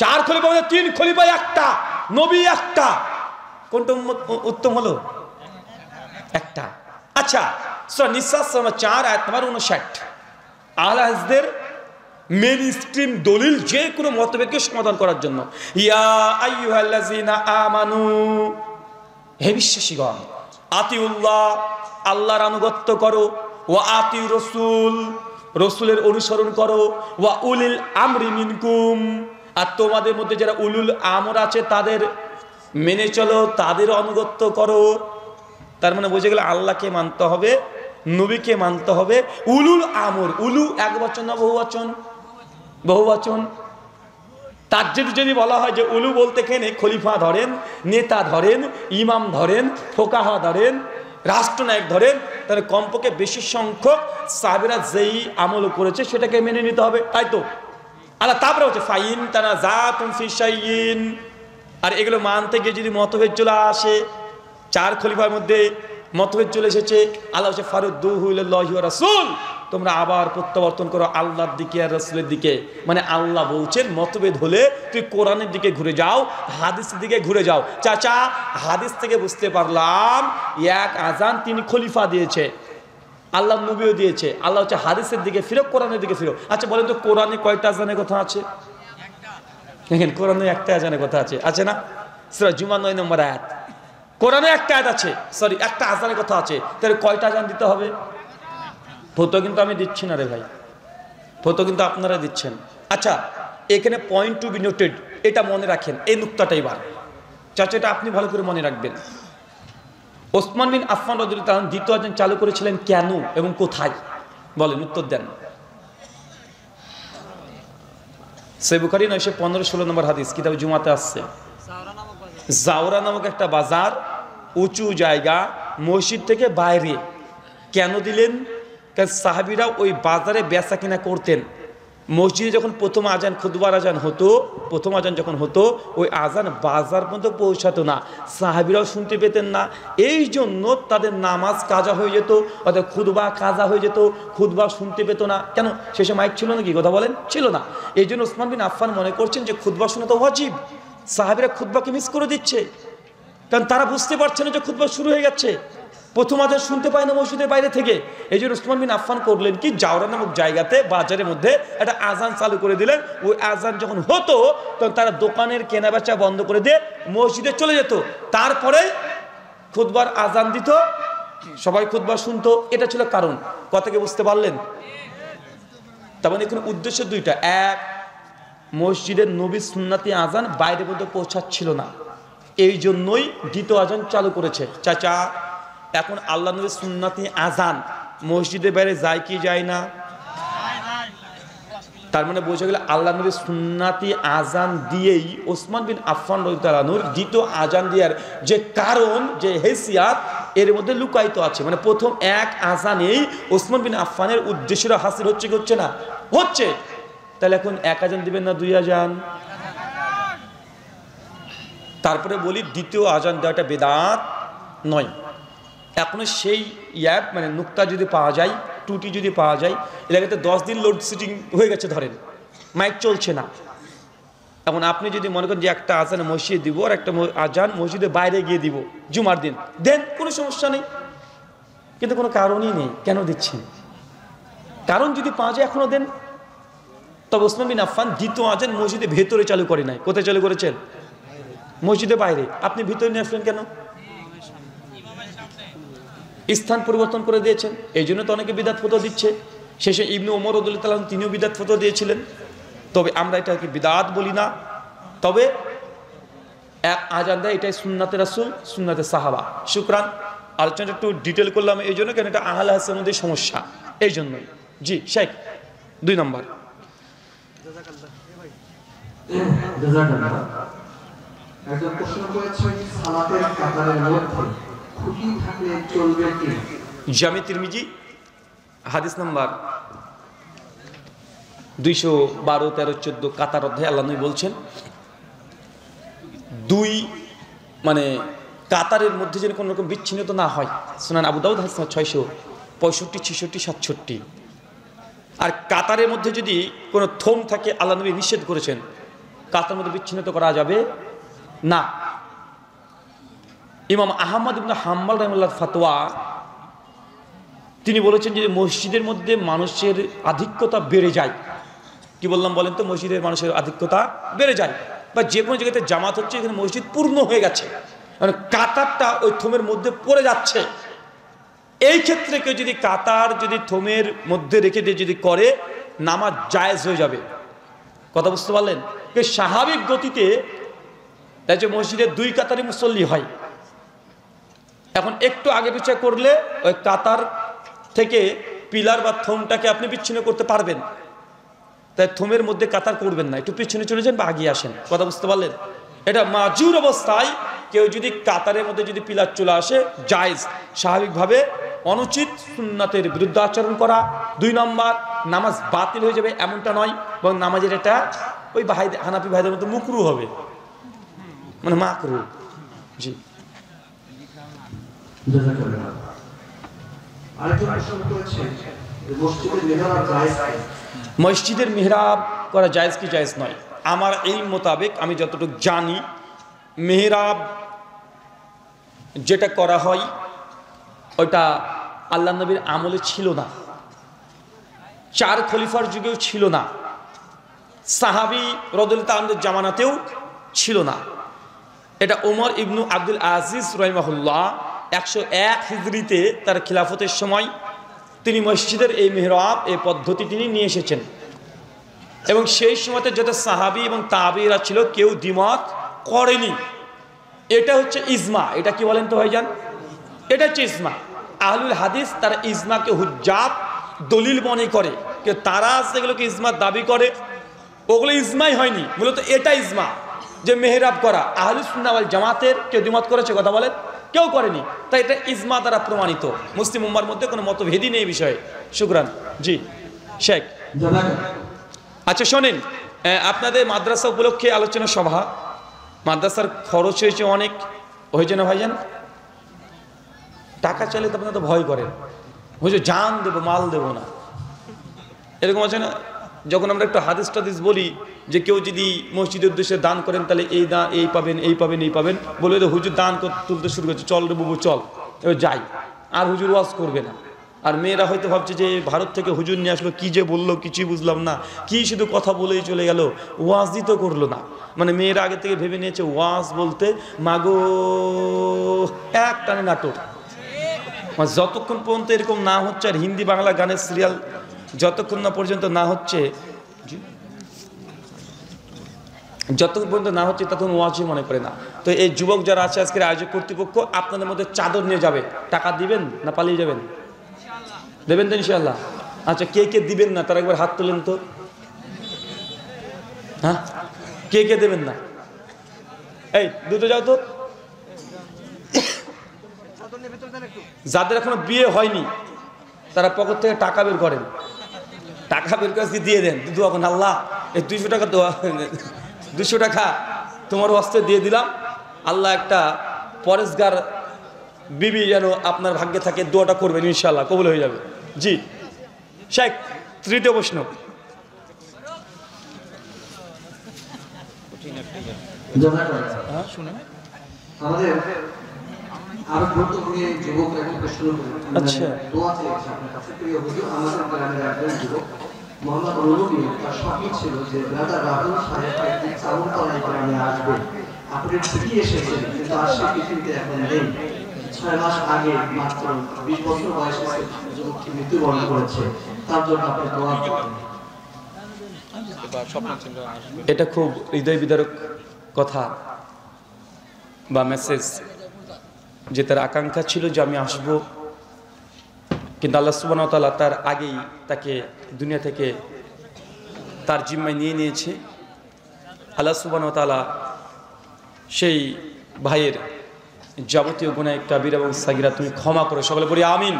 4 খলিফার মধ্যে 3 খলিফা একটা, নবী একটা, কোনটা উত্তম হলো? একটা। আচ্ছা, সূরা নিসা 4 আয়াত নম্বর 59। আহলে হাদিসদের মেইন স্ট্রিম দলিল যে কোনো মতভেদকে সমাধান করার জন্য। ইয়া আইয়ুহাল্লাযিনা আমানু, হে বিশ্বাসীগণ, আতিউল্লাহ, আল্লাহর আনুগত্য করো, ওয়া আতিউর রাসূল, রাসূলের অনুসরণ করো, ওয়া উলিল আমরি মিনকুম, আর তোমাদের মধ্যে যারা উলুল আমর আছে তাদের মেনে চলো, তাদের অনুগত্য করো। তার মানে বোঝা গেল আল্লাহকে মানতে হবে, নবীকে মানতে হবে। উলুল আমর, উলু এক বচন না বহুবচন? বহুবচন। তার যদি বলা হয় যে উলু বলতে কেনে খলিফা ধরেন, নেতা ধরেন, ইমাম ধরেন, ফোকাহা ধরেন, রাষ্ট্রনায়ক ধরেন, তাহলে কমপক্ষে বেশি সংখ্যক সাহাবীরা যেই আমল করেছে সেটাকে মেনে নিতে হবে, তাই তো? আল্লাহ তারপরে হচ্ছে ফাইন তানাযাতুম ফি শাইইন, আর এগুলো মানতে গিয়ে যদি মতভেদ চলে আসে, 4 খলিফার মধ্যে মতভেদ চলে এসেছে, আল্লাহ হচ্ছে ফারুদ্দুহু ইলাল্লাহি ওয়া রাসূল, তোমরা আবার প্রত্যাবর্তন করো আল্লাহর দিকে আর রাসূলের দিকে। মানে আল্লাহ বলছেন মতভেদ হলে তুই কোরআনের দিকে ঘুরে যাও, হাদিসের দিকে ঘুরে যাও। চাচা, হাদিস থেকে বুঝতে পারলাম এক আযান 3 খলিফা দিয়েছে, আল্লাহ নবীও দিয়েছে। আল্লাহ হচ্ছে হাদিসের দিকে ফিরো, কোরআনের দিকে ফিরো। আচ্ছা বলেন তো কোরআনে কয়টা আযানের কথা আছে? দেখেন কোরআনে একটা আযানের কথা আছে, আছে না? সূরা জুমা 9 নম্বর আয়াত। কোরআনে একটা আয়াত আছে, সরি একটা আযানের কথা আছে, তাহলে কয়টা আযান দিতে হবে? ফতো কিন্তু আমি দিচ্ছি না রে ভাই, ফতো কিন্তু আপনারা দিচ্ছেন। আচ্ছা, এখানে পয়েন্ট টু বি নোটেড, এটা মনে রাখেন, এই নুকতাটা এবার চাচা এটা আপনি ভালো করে মনে রাখবেন। ওসমান বিন আফফান রাদিয়াল্লাহু আনহু দ্বিতীয় আযান চালু করেছিলেন কেন এবং কোথায়? বলেন, উত্তর দেন। সহিহ বুখারী 915-16 নম্বর হাদিস, কিতাব জুমাতে আসছে। জাওরা নামক একটা বাজার, উঁচু জায়গা, মসজিদ থেকে বাইরে। কেন দিলেন? কারণ সাহাবীরা ওই বাজারে বেচা কিনা করতেন। মসজিদে যখন প্রথম আজান, খুতবার আজান হতো, প্রথম আজান যখন হতো, ওই আজান বাজার পর্যন্ত পৌঁছাতো না, সাহাবীরাও শুনতে পেতেন না। এই জন্য তাদের নামাজ কাজা হয়ে যেত, অর্থাৎ খুতবা কাজা হয়ে যেত, খুতবা শুনতে পেত না। কেন? সে সময় মাইক ছিল না, কি কথা বলেন? ছিল না। এই জন্য ওসমান বিন আফফান মনে করছেন যে খুতবা শোনা তো ওয়াজিব, সাহাবীরা খুতবাকে মিস করে দিচ্ছে, কারণ তারা বুঝতে পারছে না যে খুতবা শুরু হয়ে যাচ্ছে, প্রথম আজান শুনতে পায় না মসজিদের বাইরে থেকে। এই জন্য ওসমান বিন আফফান করলেন কি, জাওরা নামক জায়গাতে বাজারের মধ্যে একটা আজান চালু করে দিলেন। ওই আজান যখন হতো তখন তারা দোকানের কেনাবেচা বন্ধ করে দিয়ে মসজিদে চলে যেত, তারপরে খুতবার আজান দিত, সবাই খুতবা শুনতো। এটা ছিল কারণ। কথাকে বুঝতে পারলেন? তার মানে এখানে উদ্দেশ্য দুইটা। এক, মসজিদের নবীর সুন্নাতি আজান বাইরে পর্যন্ত পৌঁছাচ্ছিল না, এই জন্যই দ্বিতীয় আজান চালু করেছে। চাচা, এখন আল্লাহ নবীর সুন্নাতি আজান মসজিদের বাইরে যায় কি যায় না? তার মানে বোঝা গেল আল্লাহ নবীর সুন্নাতি আজান দিয়েই ওসমান বিন আফফান রাদিয়াল্লাহু আনহুর দ্বিতীয় আজান দেওয়ার যে কারণ, যে হেসিয়াত এর মধ্যে লুকায়িত আছে। মানে প্রথম এক আজানেই ওসমান বিন আফফানের উদ্দেশ্যটা হাসিল হচ্ছে কি হচ্ছে না? হচ্ছে। তাহলে এখন এক আজান দিবেন না 2 আজান? তারপরে বলি দ্বিতীয় আজান দেওয়াটা বেদাত নয়। এখনো সেই মানে নুকতা যদি পাওয়া যায়, ত্রুটি যদি পাওয়া যায়, এলাকাতে 10 দিন লোডশেডিং হয়ে গেছে, ধরেন মাইক চলছে না। এখন আপনি যদি মনে করেন যে একটা আজান মসজিদে দিব আর একটা আজান মসজিদের বাইরে গিয়ে দিব জুমার দিন, দেন কোনো সমস্যা নেই, কিন্তু কোনো কারণই নেই কেন দিচ্ছেন। কারণ যদি পাওয়া যায় এখনো দেন। তবে ওসমান বিন আফফান দ্বিতীয় আজান মসজিদে ভেতরে চালু করে নাই। কোথায় চালু করেছেন? মসজিদে বাইরে। আপনি ভিতরে নিয়ে আসলেন কেন? স্থান পরিবর্তন করে দিয়েছেন, এই জন্য তো অনেকে বিদআত ফতোয়া দিচ্ছে। শেষে ইবনে ওমর রাদিয়াল্লাহু তাআলা তিনিও বিদআত ফতোয়া দিয়েছিলেন। তবে আমরা এটাকে বিদআত বলি না, তবে এক আজান দেয়, এটাই সুন্নাতে রাসূল, সুন্নাতে সাহাবা। শুকরান। আলোচনাটা একটু ডিটেল করলাম এই জন্য, কেন এটা আহলে হাদিসের মধ্যে সমস্যা, এই জন্যই। জি শেখ, 2 নম্বর। একজন প্রশ্ন করেছেন, সালাতের কাতারের মধ্যে খুঁটি থাকলে চলবে কি? জামি তিরমিজি হাদিস নাম্বার 212, 13, 14 কাতার অধ্যায়ে আল্লাহ নবী বলছেন, মানে কাতারের মধ্যে যেন কোনো রকম বিচ্ছিন্নতা না হয়। সুনান আবু দাউদ হাদিস 665, 66, 67। আর কাতারের মধ্যে যদি কোনো থম থাকে, আল্লাহ নবী নিষেধ করেছেন, কাতারের মধ্যে বিচ্ছিন্নতা করা যাবে না। ইমাম আহমদ ইবনে হাম্বল রাহিমাহুল্লাহর ফতোয়া, তিনি বলেছেন যে মসজিদের মধ্যে মানুষের আধিক্যতা বেড়ে যায়। কি বললাম বলেন তো? মসজিদের মানুষের আধিক্যতা বেড়ে যায়, বা যে কোনো জায়গাতে জামাত হচ্ছে, এখানে মসজিদ পূর্ণ হয়ে গেছে, মানে কাতারটা ওই থমের মধ্যে পড়ে যাচ্ছে। এই ক্ষেত্রে কেউ যদি কাতার যদি থমের মধ্যে রেখে দিয়ে যদি করে, নামাজ জায়েজ হয়ে যাবে। কথা বুঝতে পারলেন? স্বাভাবিক গতিতে যে মসজিদে 2 কাতারে মুসল্লি হয়, এখন একটু আগে পিছিয়ে করলে ওই কাতার থেকে পিলার বা থমটাকে আপনি বিচ্ছিন্ন করতে পারবেন, তাই থমের মধ্যে কাতার করবেন না, একটু পিছনে চলে যান বা আগিয়ে আসেন। কথা বুঝতে পারলেন? এটা মাজুর অবস্থায় কেউ যদি কাতারের মধ্যে যদি পিলার চলে আসে, জায়েজ, স্বাভাবিকভাবে। অনুচিত, সুন্নাতের বিরুদ্ধে আচরণ করা। 2 নম্বর, নামাজ বাতিল হয়ে যাবে এমনটা নয়, এবং নামাজের এটা ওই হানাফি ভাইদের মধ্যে মুকরু হবে, মানে মাকরু। জি। মসজিদের মেহরাব করা জায়েজ কি জায়েজ নয়? আমার এই মোতাবেক আমি যতটুকু জানি, মেহরাব যেটা করা হয় ওটা আল্লাহ নবীর আমলে ছিল না, 4 খলিফার যুগেও ছিল না, সাহাবী রাদিয়াল্লাহু আনহুর জামানাতেও ছিল না। এটা ওমর ইবনু আব্দুল আজিজ রাহিমাহুল্লাহ 101 হিজরিতে তার খিলাফতের সময় তিনি মসজিদের এই মেহরাব, এই পদ্ধতি তিনি নিয়ে এসেছেন, এবং সেই সময়তে যত সাহাবী এবং তাবেঈরা ছিল কেউ দ্বিমত করেনি। এটা হচ্ছে ইজমা। এটা কি বলেন তো ভাইজান? এটা হচ্ছে ইজমা। আহলুল হাদিস তারা ইজমাকে হুজ্জাত দলিল মনে করে, কিন্তু তারা সেগুলোকে ইজমার দাবি করে, ওগুলো ইজমাই হয়নি। মূলত এটা ইজমা যে মেহরাব করা। আহলুস সুন্নাহ ওয়াল জামাতের কেউ দ্বিমত করেছে? কথা বলেন, কেউ করেনি। তাই এটা ইজমা দ্বারা প্রমাণিত, মুসলিম উম্মার মধ্যে কোনো মতভেদই নেই বিষয়ে। শুকরান। জি শেখ। আচ্ছা শোনেন, আপনাদের মাদ্রাসা উপলক্ষে আলোচনা সভা, মাদ্রাসার খরচ হয়েছে অনেক, হয়েছে না ভাইজান? টাকা চাইলে তো আপনারা তো ভয় করেন, হুজুর জান দেবো, মাল দেবো না, এরকম আছে না? যখন আমরা একটু হাদিস টাদিস বলি যে কেউ যদি মসজিদের উদ্দেশ্যে দান করেন, তাহলে এই দান, এই পাবেন, এই পাবেন, এই পাবেন, বলে তো হুজুর দান তুলতে শুরু করছে, চল রে বাবু চল, এবার যাই, আর হুজুর ওয়াজ করবে না। আর মেয়েরা হয়তো ভাবছে যে ভারত থেকে হুজুর নিয়ে আসলো, কি যে বললো কিছুই বুঝলাম না, কি শুধু কথা বলেই চলে গেল, ওয়াজই তো করলো না। মানে মেয়েরা আগে থেকে ভেবে নিয়েছে ওয়াজ বলতে মাগো এক টানে নাটক। যতক্ষণ পর্যন্ত এরকম না হচ্ছে, আর হিন্দি বাংলা গানের সিরিয়াল যতক্ষণ না পর্যন্ত না হচ্ছে, যতক্ষণ পর্যন্ত না হচ্ছে ততক্ষণ ওয়াজই মনে করে না। তো এই যুবক যারা আছে আজকের আয়োজক কর্তৃপক্ষ, আপনাদের মধ্যে চাদর নিয়ে যাবে, টাকা দিবেন না পালিয়ে যাবেন? দেবেন তো ইনশাআল্লাহ? আচ্ছা, কে কে দিবেন না তারা একবার হাত তোলেন তো। হ্যাঁ, কে কে দেবেন না? এই দুটো যাও তো। যাদের এখনো বিয়ে হয়নি তারা পকেট থেকে টাকা বের করেন, টাকা বের করে দিয়ে দেন। দোয়া করেন, আল্লাহ এই 200 টাকা, 200 টাকা তোমার হস্তে দিয়ে দিলাম, আল্লাহ একটা পরেশগার বিবি যেন আপনার ভাগ্যে থাকে, দোয়াটা করবেন, ইনশাআল্লাহ কবুল হয়ে যাবে। জি শেখ, তৃতীয় প্রশ্ন। আমাদের আর গুরুত্বপূর্ণ যুবক একটা প্রশ্ন আচ্ছা দোয়া চেয়েছে আপনার কাছে প্রিয় হুজুর আমাদের গ্রামের একজন যুবক মোহাম্মদ রুবি তার স্বপ্ন ছিল যে ব্রাদার রাহুল সাহেব একদিন চাউলতলায় গ্রামে আসবে আপনি ঠিকই এসেছেন কিন্তু আর সে পৃথিবীতে এখন নেই 6 মাস আগে মাত্র 20 বছর বয়সে যুবকটি মৃত্যুবরণ করেছে তার জন্য আপনি দোয়া করবেন। এটা খুব হৃদয় বিদারক কথা বা মেসেজ যে তার আকাঙ্ক্ষা ছিল যে আমি আসব, কিন্তু আল্লাহ সুবহানাহু ওয়া তাআলা তার আগেই তাকে দুনিয়া থেকে তার জিম্মায় নিয়ে নিয়েছে। আল্লাহ সুবহানাহু ওয়া তাআলা সেই ভাইয়ের যাবতীয় গুনাহ কাবীরা এবং সাগীরা তুমি ক্ষমা করো, সকলে বলি আমিন।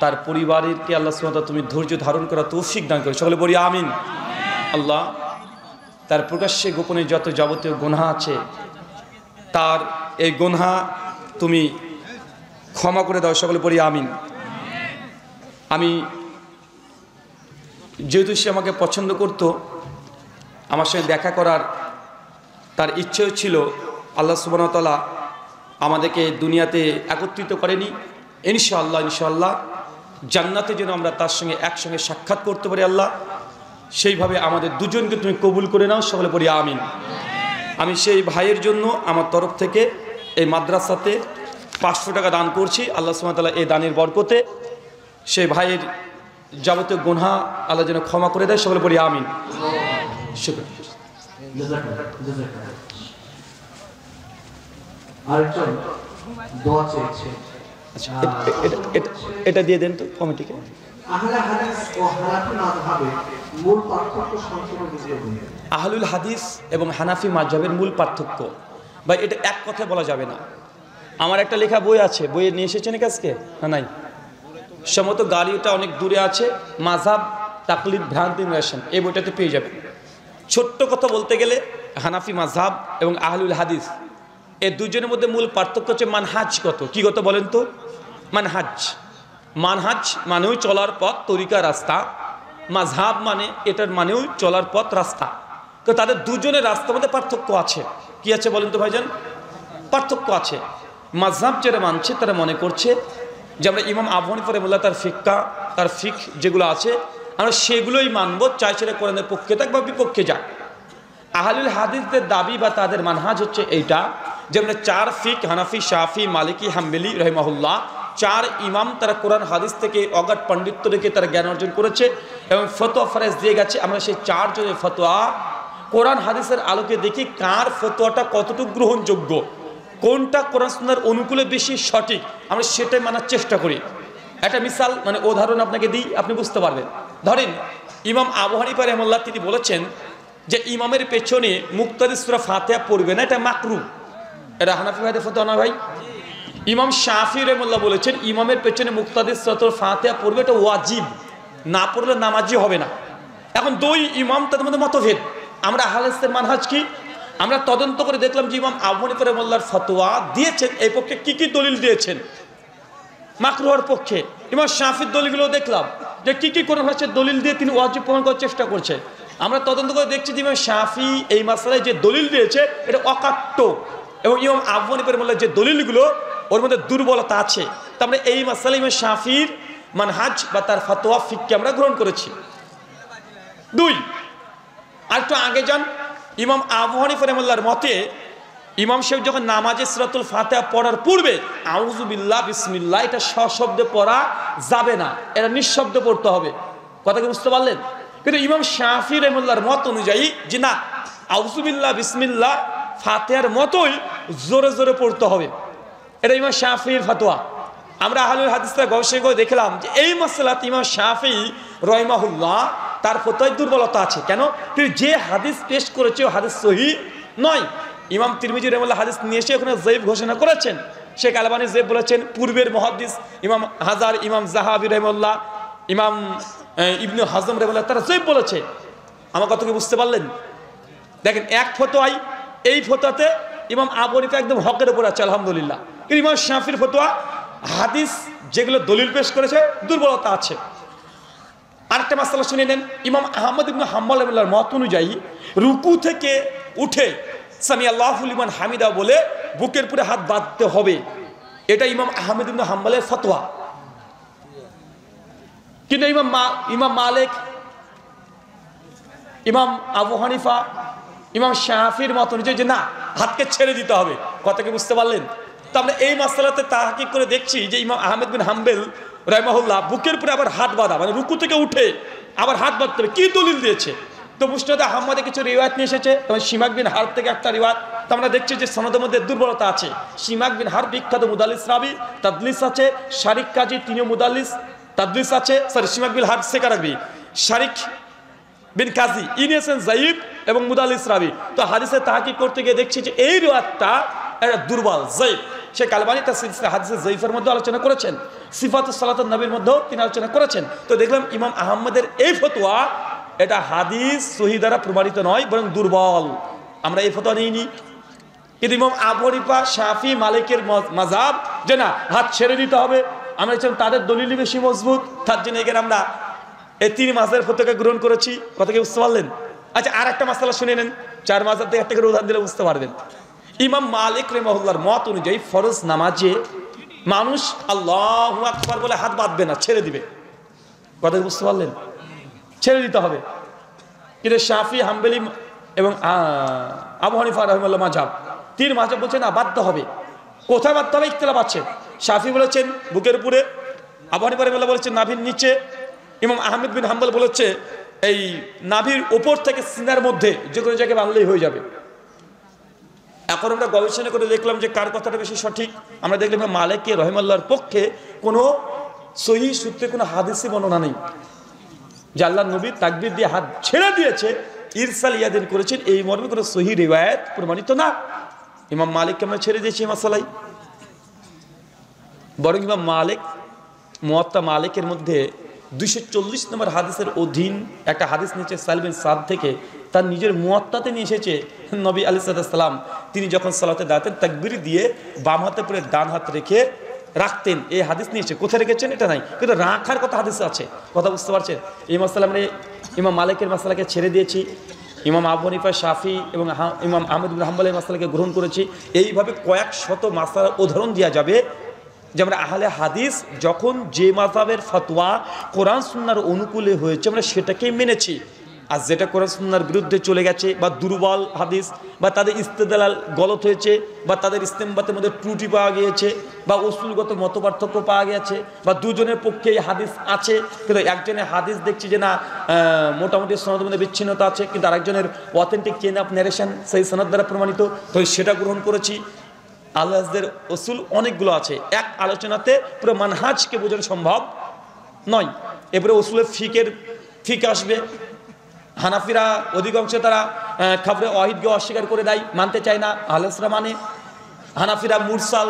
তার পরিবারকে আল্লাহ সুবহানাহু ওয়া তাআলা তুমি ধৈর্য ধারণ করা তৌফিক দান করো, সকলে বলি আমিন। আল্লাহ তার প্রকাশ্যে গোপনে যত যাবতীয় গুনাহ আছে তার এই গুনাহ তুমি ক্ষমা করে দাও, সকলে বলি আমিন। আমি যেহেতু সে আমাকে পছন্দ করত, আমার সঙ্গে দেখা করার তার ইচ্ছেও ছিল, আল্লাহ সুবহানাহু ওয়া তাআলা আমাদেরকে দুনিয়াতে একত্রিত করেনি। ইনশাআল্লাহ ইনশাআল্লাহ জান্নাতে যেন আমরা তার সঙ্গে একসঙ্গে সাক্ষাৎ করতে পারি আল্লাহ, সেইভাবে আমাদের দুজনকে তুমি কবুল করে নাও, সকলে বলি আমিন। আমি সেই ভাইয়ের জন্য আমার তরফ থেকে এই মাদ্রাসাতে 500 টাকা দান করছি। আল্লাহ সুবহানাহু ওয়া তাআলা এই দানের বরকতে সেই ভাইয়ের যাবতীয় গুনাহ আল্লাহ যেন ক্ষমা করে দেয়, সকলে বলি আমিন। শুকরিয়া। আরেকজন দোয়া চেয়েছে। আচ্ছা এটা দিয়ে দেন তো কমিটিকে। আহলে হাদিস ও হানাফি মাযহাবে মূল পার্থক্য সম্পর্কে বুঝিয়ে দিন। আহলুল হাদিস এবং হানাফি মাযহাবের মূল পার্থক্য বা এটা এক কথায় বলা যাবে না। আমার একটা লেখা বই আছে, বইয়ে নিয়ে এসেছেন আজকে না নাই? সম্ভবত গাড়িটা অনেক দূরে আছে, মাযহাব তাকলিদ ভ্রান্তি নিরসন, এই বইটাতে পেয়ে যাবেন। ছোট্ট কথা বলতে গেলে হানাফি মাযহাব এবং আহলুল হাদিস এই দুজনের মধ্যে মূল পার্থক্য হচ্ছে মানহাজগত। কি গত বলেন তো? মানহাজ। মানহাজ মানেও চলার পথ, তরিকা, রাস্তা। মাযহাব মানে এটার মানেও চলার পথ, রাস্তা। তো তাদের দুজনের রাস্তার মধ্যে পার্থক্য আছে। কি আছে বলেন তো ভাইজান? পার্থক্য আছে। মাযহাব যারা মানছে তারা মনে করছে যে আমরা ইমাম আবু হানিফা রাহিমাহুল্লাহ তার ফিক যেগুলো আছে আমরা সেগুলোই মানব, চাই সেটা কোরআনের পক্ষে থাক বা বিপক্ষে যাক। আহলুল হাদিসদের দাবি বা তাদের মানহাজ হচ্ছে এইটা যে আমরা 4 ফিক হানাফি, শাফি, মালিকি, হাম্বলি রাহিমাহুল্লাহ 4 ইমাম তারা কোরআন হাদিস থেকে অগাধ পাণ্ডিত্য রেখে তারা জ্ঞান অর্জন করেছে এবং ফতোয়া ফরজ দিয়ে গেছে। আমরা সেই 4 জনের ফতোয়া কোরআন হাদিসের আলোকে দেখি কার ফতোয়াটা কতটুকু গ্রহণযোগ্য, কোনটা কোরআন সুন্নাহর অনুকূলে বেশি সঠিক, আমরা সেটাই মানার চেষ্টা করি। একটা মিসাল মানে উদাহরণ আপনাকে দিই, আপনি বুঝতে পারবেন। ধরেন ইমাম আবু হানিফা রাহিমাহুল্লাহ তিনি বলেছেন যে ইমামের পেছনে মুক্তাদি সূরা ফাতিহা পড়বে না, এটা মাকরুহ। এটা হানাফি ভাইদের ফতোয়া না ভাই? ইমাম শাফি রাহিমাহুল্লাহ বলেছেন ইমামের পেছনে মুক্তাদি সূরা ফাতিহা পড়বে, এটা ওয়াজিব, না পড়লে নামাজি হবে না। এখন 2 ইমাম তাদের মধ্যে মতভেদ। আমরা আহলে হাদিসের মানহাজ কি? আমরা তদন্ত করে দেখলাম যে ইমাম আবু হানিফা রাহিমাহুল্লাহর ফতোয়া দিয়েছেন এই পক্ষে কি কি দলিল দিয়েছেন মাকরুহের পক্ষে। ইমাম শাফির দলিলগুলো দেখলাম যে কি কি কোরআন হাদিসের দলিল দিয়ে তিনি ওয়াজিব প্রমাণ করার চেষ্টা করছেন। আমরা তদন্ত করে দেখছি যে ইমাম শাফি এই মাসআলায় যে দলিল দিয়েছে এটা অকাট্য এবং ইমাম আবু হানিফা রাহিমাহুল্লাহ যে দলিলগুলো ওর মধ্যে দুর্বলতা আছে। তো আমরা এই মাসআলায় ইমাম শাফির মানহাজ বা তার ফতোয়া ফিককে আমরা গ্রহণ করেছি। 2 আর একটু আগে যান, ইমাম আবু হানিফা রাহিমাহুল্লাহর মতে ইমাম সাহেব যখন নামাজে সূরাতুল ফাতিহা পড়ার পূর্বে আউযু বিল্লাহ বিসমিল্লাহ এটা সশব্দে পড়া যাবে না, এটা নিঃশব্দে পড়তে হবে। কথা কি বুঝতে পারলেন? কিন্তু ইমাম শাফি রাহিমাহুল্লাহর মত অনুযায়ী যে না, আউযু বিল্লাহ বিসমিল্লাহ ফাতিহার মতোই জোরে জোরে পড়তে হবে, এটা ইমাম শাফির ফতোয়া। আমরা আহলুল হাদিসরা গবেষণা করে দেখলাম যে এই মাসআলাতে ইমাম শাফি রাহিমাহুল্লাহ তার ফতোয়ায় দুর্বলতা আছে। কেন? তিনি যে হাদিস পেশ করেছে ও হাদিস সহিহ নয়। ইমাম তিরমিজি রাহিমাহুল্লাহ হাদিস নিয়ে এসে ওখানে যায়িফ ঘোষণা করেছেন। শেখ আলবানী যায়িফ বলেছেন, পূর্বের মুহাদ্দিস ইমাম হাজার, ইমাম যাহাবি রাহিমাহুল্লাহ, ইমাম ইবনে হাজম রাহিমাহুল্লাহ তারা যায়িফ বলেছে। আমার কথা কি বুঝতে পারলেন? দেখেন এক ফতোয়ায়, এই ফতোয়াতে ইমাম আবু হানিফা একদম হকের উপর আছে আলহামদুলিল্লাহ, কিন্তু ইমাম শাফির ফতোয়া হাদিস যেগুলো দলিল পেশ করেছে দুর্বলতা আছে। আরেকটা মাসআলা শুনে নেন, ইমাম আহমদ ইবনে হাম্বল রাহিমাহুল্লাহর মত অনুযায়ী রুকু থেকে উঠে সামি আল্লাহু লিমান হামিদা বলে বুকের উপরে হাত বাঁধতে হবে, এটা ইমাম আহমেদ ইবনে হাম্বলের ফতোয়া। কিন্তু ইমাম মালিক, ইমাম আবু হানিফা, ইমাম শাফির মত অনুযায়ী যে না, হাতকে ছেড়ে দিতে হবে। কথা কি বুঝতে পারলেন? তো আমরা এই মাসআলাতে তাহকিক করে দেখছি যে ইমাম আহমেদ বিন হাম্বল রাহিমাহুল্লাহ বুকের উপরে আবার হাত বাঁধা, মানে রুকু থেকে উঠে আবার হাত বাঁধতে হবে, কি দলিল দিয়েছে? তো মুসনাদ আহমদে কিছু রিওয়ায়াত নিয়ে এসেছে, তবে সিমাক বিন হারব থেকে একটা রিওয়ায়াত, তো আমরা দেখছি যে সনদের মধ্যে দুর্বলতা আছে। সিমাক বিন হারব বিখ্যাত মুদাল্লিস রাবি, তাদলিস আছে। শারিক কাজী তিনিও মুদাল্লিস, তাদলিস আছে। সরি, সিমাক বিন হারব সেকা রাখবি, শারিক বিন কাজী ইনিয়েছেন যায়িফ এবং মুদাল্লিস রাবি। তো হাদিসে তাহকিক করতে গিয়ে দেখছি যে এই রিওয়ায়াতটা এটা দুর্বল, যায়িফ। শেখ আলবানী তার সিলসিলা হাদিসে যায়িফের মধ্যে আলোচনা করেছেন, সিফাতুস সালাতুন নবীর মধ্যেও তিনি আলোচনা করেছেন। তো দেখলাম ইমাম আহমদের এই ফতোয়া এটা হাদিস সহিহ দ্বারা প্রমাণিত নয়, বরং দুর্বল। আমরা এই ফতোয়া নিইনি। কিন্তু ইমাম আবু হানিফা, শাফি, মালিকের মাযহাব যে না, হাত ছেড়ে দিতে হবে, আমরা চাই তাদের দলিলই বেশি মজবুত। তার জন্য এখানে আমরা এই তিন মাযহাবের ফতোয়াকে গ্রহণ করেছি। কথা কি বুঝতে পারলেন? আচ্ছা, আর একটা মাসআলা শুনে নেন, চার মাযহাব থেকে একটা করে উদাহরণ দিলে বুঝতে পারবেন। ইমাম মালিক রাহিমাহুল্লাহর মত অনুযায়ী ফরজ নামাজে মানুষ আল্লাহু আকবার বলে হাত বাঁধবে না, ছেড়ে দিবে। কথা কি বুঝতে পারলেন? ছেড়ে দিতে হবে। কিন্তু শাফি, হাম্বলি এবং আবু হানিফা রাহিমাহুল্লাহ মাযহাব, তিন মাযহাব বলছে না, বাধ্য হবে। কোথায় বাধ্য হবে? ইখতিলাফ আছে। শাফি বলেছেন বুকের উপরে, আবু হানিফা রাহিমাহুল্লাহ বলেছেন নাভির নিচে, ইমাম আহমেদ বিন হাম্বল বলেছে এই নাভির উপর থেকে সিনার মধ্যে যে কোনো জায়গায় বাঁধলেই হয়ে যাবে। এখন আমরা গবেষণা করে দেখলাম যে কার কথাটা বেশি সঠিক। আমরা দেখলাম মালিক রাহিমাহুল্লাহর পক্ষে কোনো সহিহ সূত্রে কোনো হাদিসে বর্ণনা নেই যে আল্লাহর নবী তাকবীর দিয়ে হাত ছেড়ে দিয়েছে, ইরসাল ইয়াদিন করেছেন, এই মর্মে কোনো সহিহ রিওয়ায়াত প্রমাণিত না। ইমাম মালিককে আমরা ছেড়ে দিয়েছি মাসালাই। বরং ইমাম মালিক মুয়াত্তা মালিকের মধ্যে 240 নম্বর হাদিসের অধীন একটা হাদিস নিয়েছে সাহল বিন সাদ থেকে, তার নিজের মুয়াত্তাতে নিয়ে এসেছে নবী আলাইহিস সালাম তিনি যখন সালাতে দাঁড়াতেন তাকবীর দিয়ে বাম হাতে পরে ডান হাত রেখে রাখতেন। এই হাদিস নিয়েছে, কোথায় রেখেছেন এটা নাই, কিন্তু রাখার কথা হাদিসে আছে। কথা বুঝতে পারছেন? এই মাসআলা আমরা ইমাম মালিকের মাসআলাকে ছেড়ে দিয়েছি, ইমাম আবু হানিফা, শাফি এবং ইমাম আহমদ বিন হাম্বল এই মাসআলাকে গ্রহণ করেছি। এইভাবে কয়েক শত মাসআলার উদাহরণ দেওয়া যাবে যে আমরা আহলে হাদিস যখন যে মাযহাবের ফতোয়া কোরআন সুন্নাহর অনুকূলে হয়েছে আমরা সেটাকেই মেনেছি, আর যেটা কোরআন সুন্নাহর বিরুদ্ধে চলে গেছে বা দুর্বল হাদিস বা তাদের ইস্তেদলাল গলত হয়েছে বা তাদের ইস্তেমবাতের মধ্যে ত্রুটি পাওয়া গিয়েছে বা উসুলগত মতপার্থক্য পাওয়া গেছে বা দুজনের পক্ষে এই হাদিস আছে কিন্তু একজনের হাদিস দেখছি যে না মোটামুটি সনদের মধ্যে বিচ্ছিন্নতা আছে, কিন্তু আরেকজনের অথেন্টিক চেইন অফ ন্যারেশন সেই সনদ দ্বারা প্রমাণিত, তো সেটা গ্রহণ করেছি। আল্লাহদের উসুল অনেকগুলো আছে, এক আলোচনাতে পুরো মানহাজকে বোঝানো সম্ভব নয়। এরপরে উসুলের ফিক আসবে। হানাফিরা অধিকাংশ তারা খাবরে ওয়াহিদকে অস্বীকার করে দেয়, মানতে চায় না, আহলেসরা মানে। হানাফিরা মুরসাল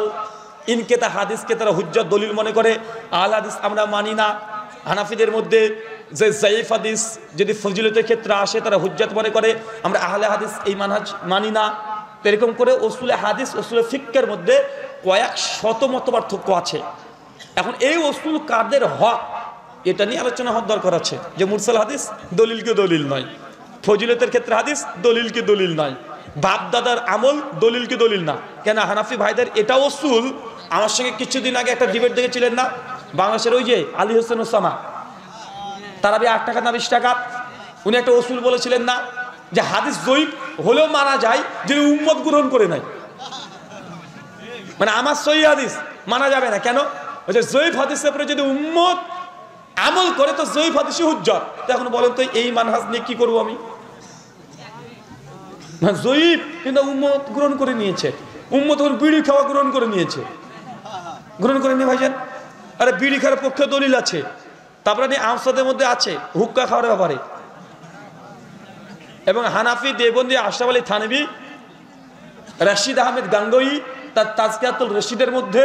ইনকেতা হাদিসকে তারা হুজ্জত দলিল মনে করে, আহলে হাদিস আমরা মানি না। হানাফিদের মধ্যে যে যায়িফ হাদিস যদি ফজিলতের ক্ষেত্রে আসে তারা হুজ্জত মনে করে, আমরা আহলে হাদিস এই মানহাজ মানি না। এরকম করে উসুলে হাদিস, উসুলে ফিকহের মধ্যে কয়েক শত মত পার্থক্য আছে। এখন এই উসুল কাদের হক এটা নিয়ে আলোচনা হওয়ার দরকার আছে, যে মুরসাল হাদিস দলিলকে দলিল নয়, ফজিলতের ক্ষেত্রে হাদিস দলিলকে দলিল নয়, বাপ দাদার আমল দলিলকে দলিল না। কেন হানাফি ভাইদের এটা উসুল। আমার সঙ্গে কিছুদিন আগে একটা ডিবেট দেখেছিলেন না, বাংলাদেশের ওই যে আলী হোসেন ওসামা, তারাবি 8 টাকা না 20 টাকা, উনি একটা উসুল বলেছিলেন না যে হাদিস জয়ীফ হলেও মানা যায় যদি উম্মত গ্রহণ করে নাই, মানে আমার সহিহ হাদিস মানা যাবে না। কেন? ওই যে জয়ীফ হাদিসের উপরে যদি উম্মত আমল করে তো জয়ীফ হাদিসই হুজ্জত। এখন বলেন তো এই মানহাজ নিয়ে কি করবো আমি? জয়ীফ কিন্তু উম্মত গ্রহণ করে নিয়েছে, উম্মত এখন বিড়ি খাওয়া গ্রহণ করে নিয়েছে, গ্রহণ করে নিয়ে ভাইজান। আরে বিড়ি খাওয়ার পক্ষে দলিল আছে, তারপরে আমসাদের মধ্যে আছে হুক্কা খাওয়ার ব্যাপারে। এবং হানাফি, দেবন্দি, আশরাফ আলী থানভী, রশিদ আহমেদ গাঙ্গোয়ী তার তাজকিয়াতুল রশিদের মধ্যে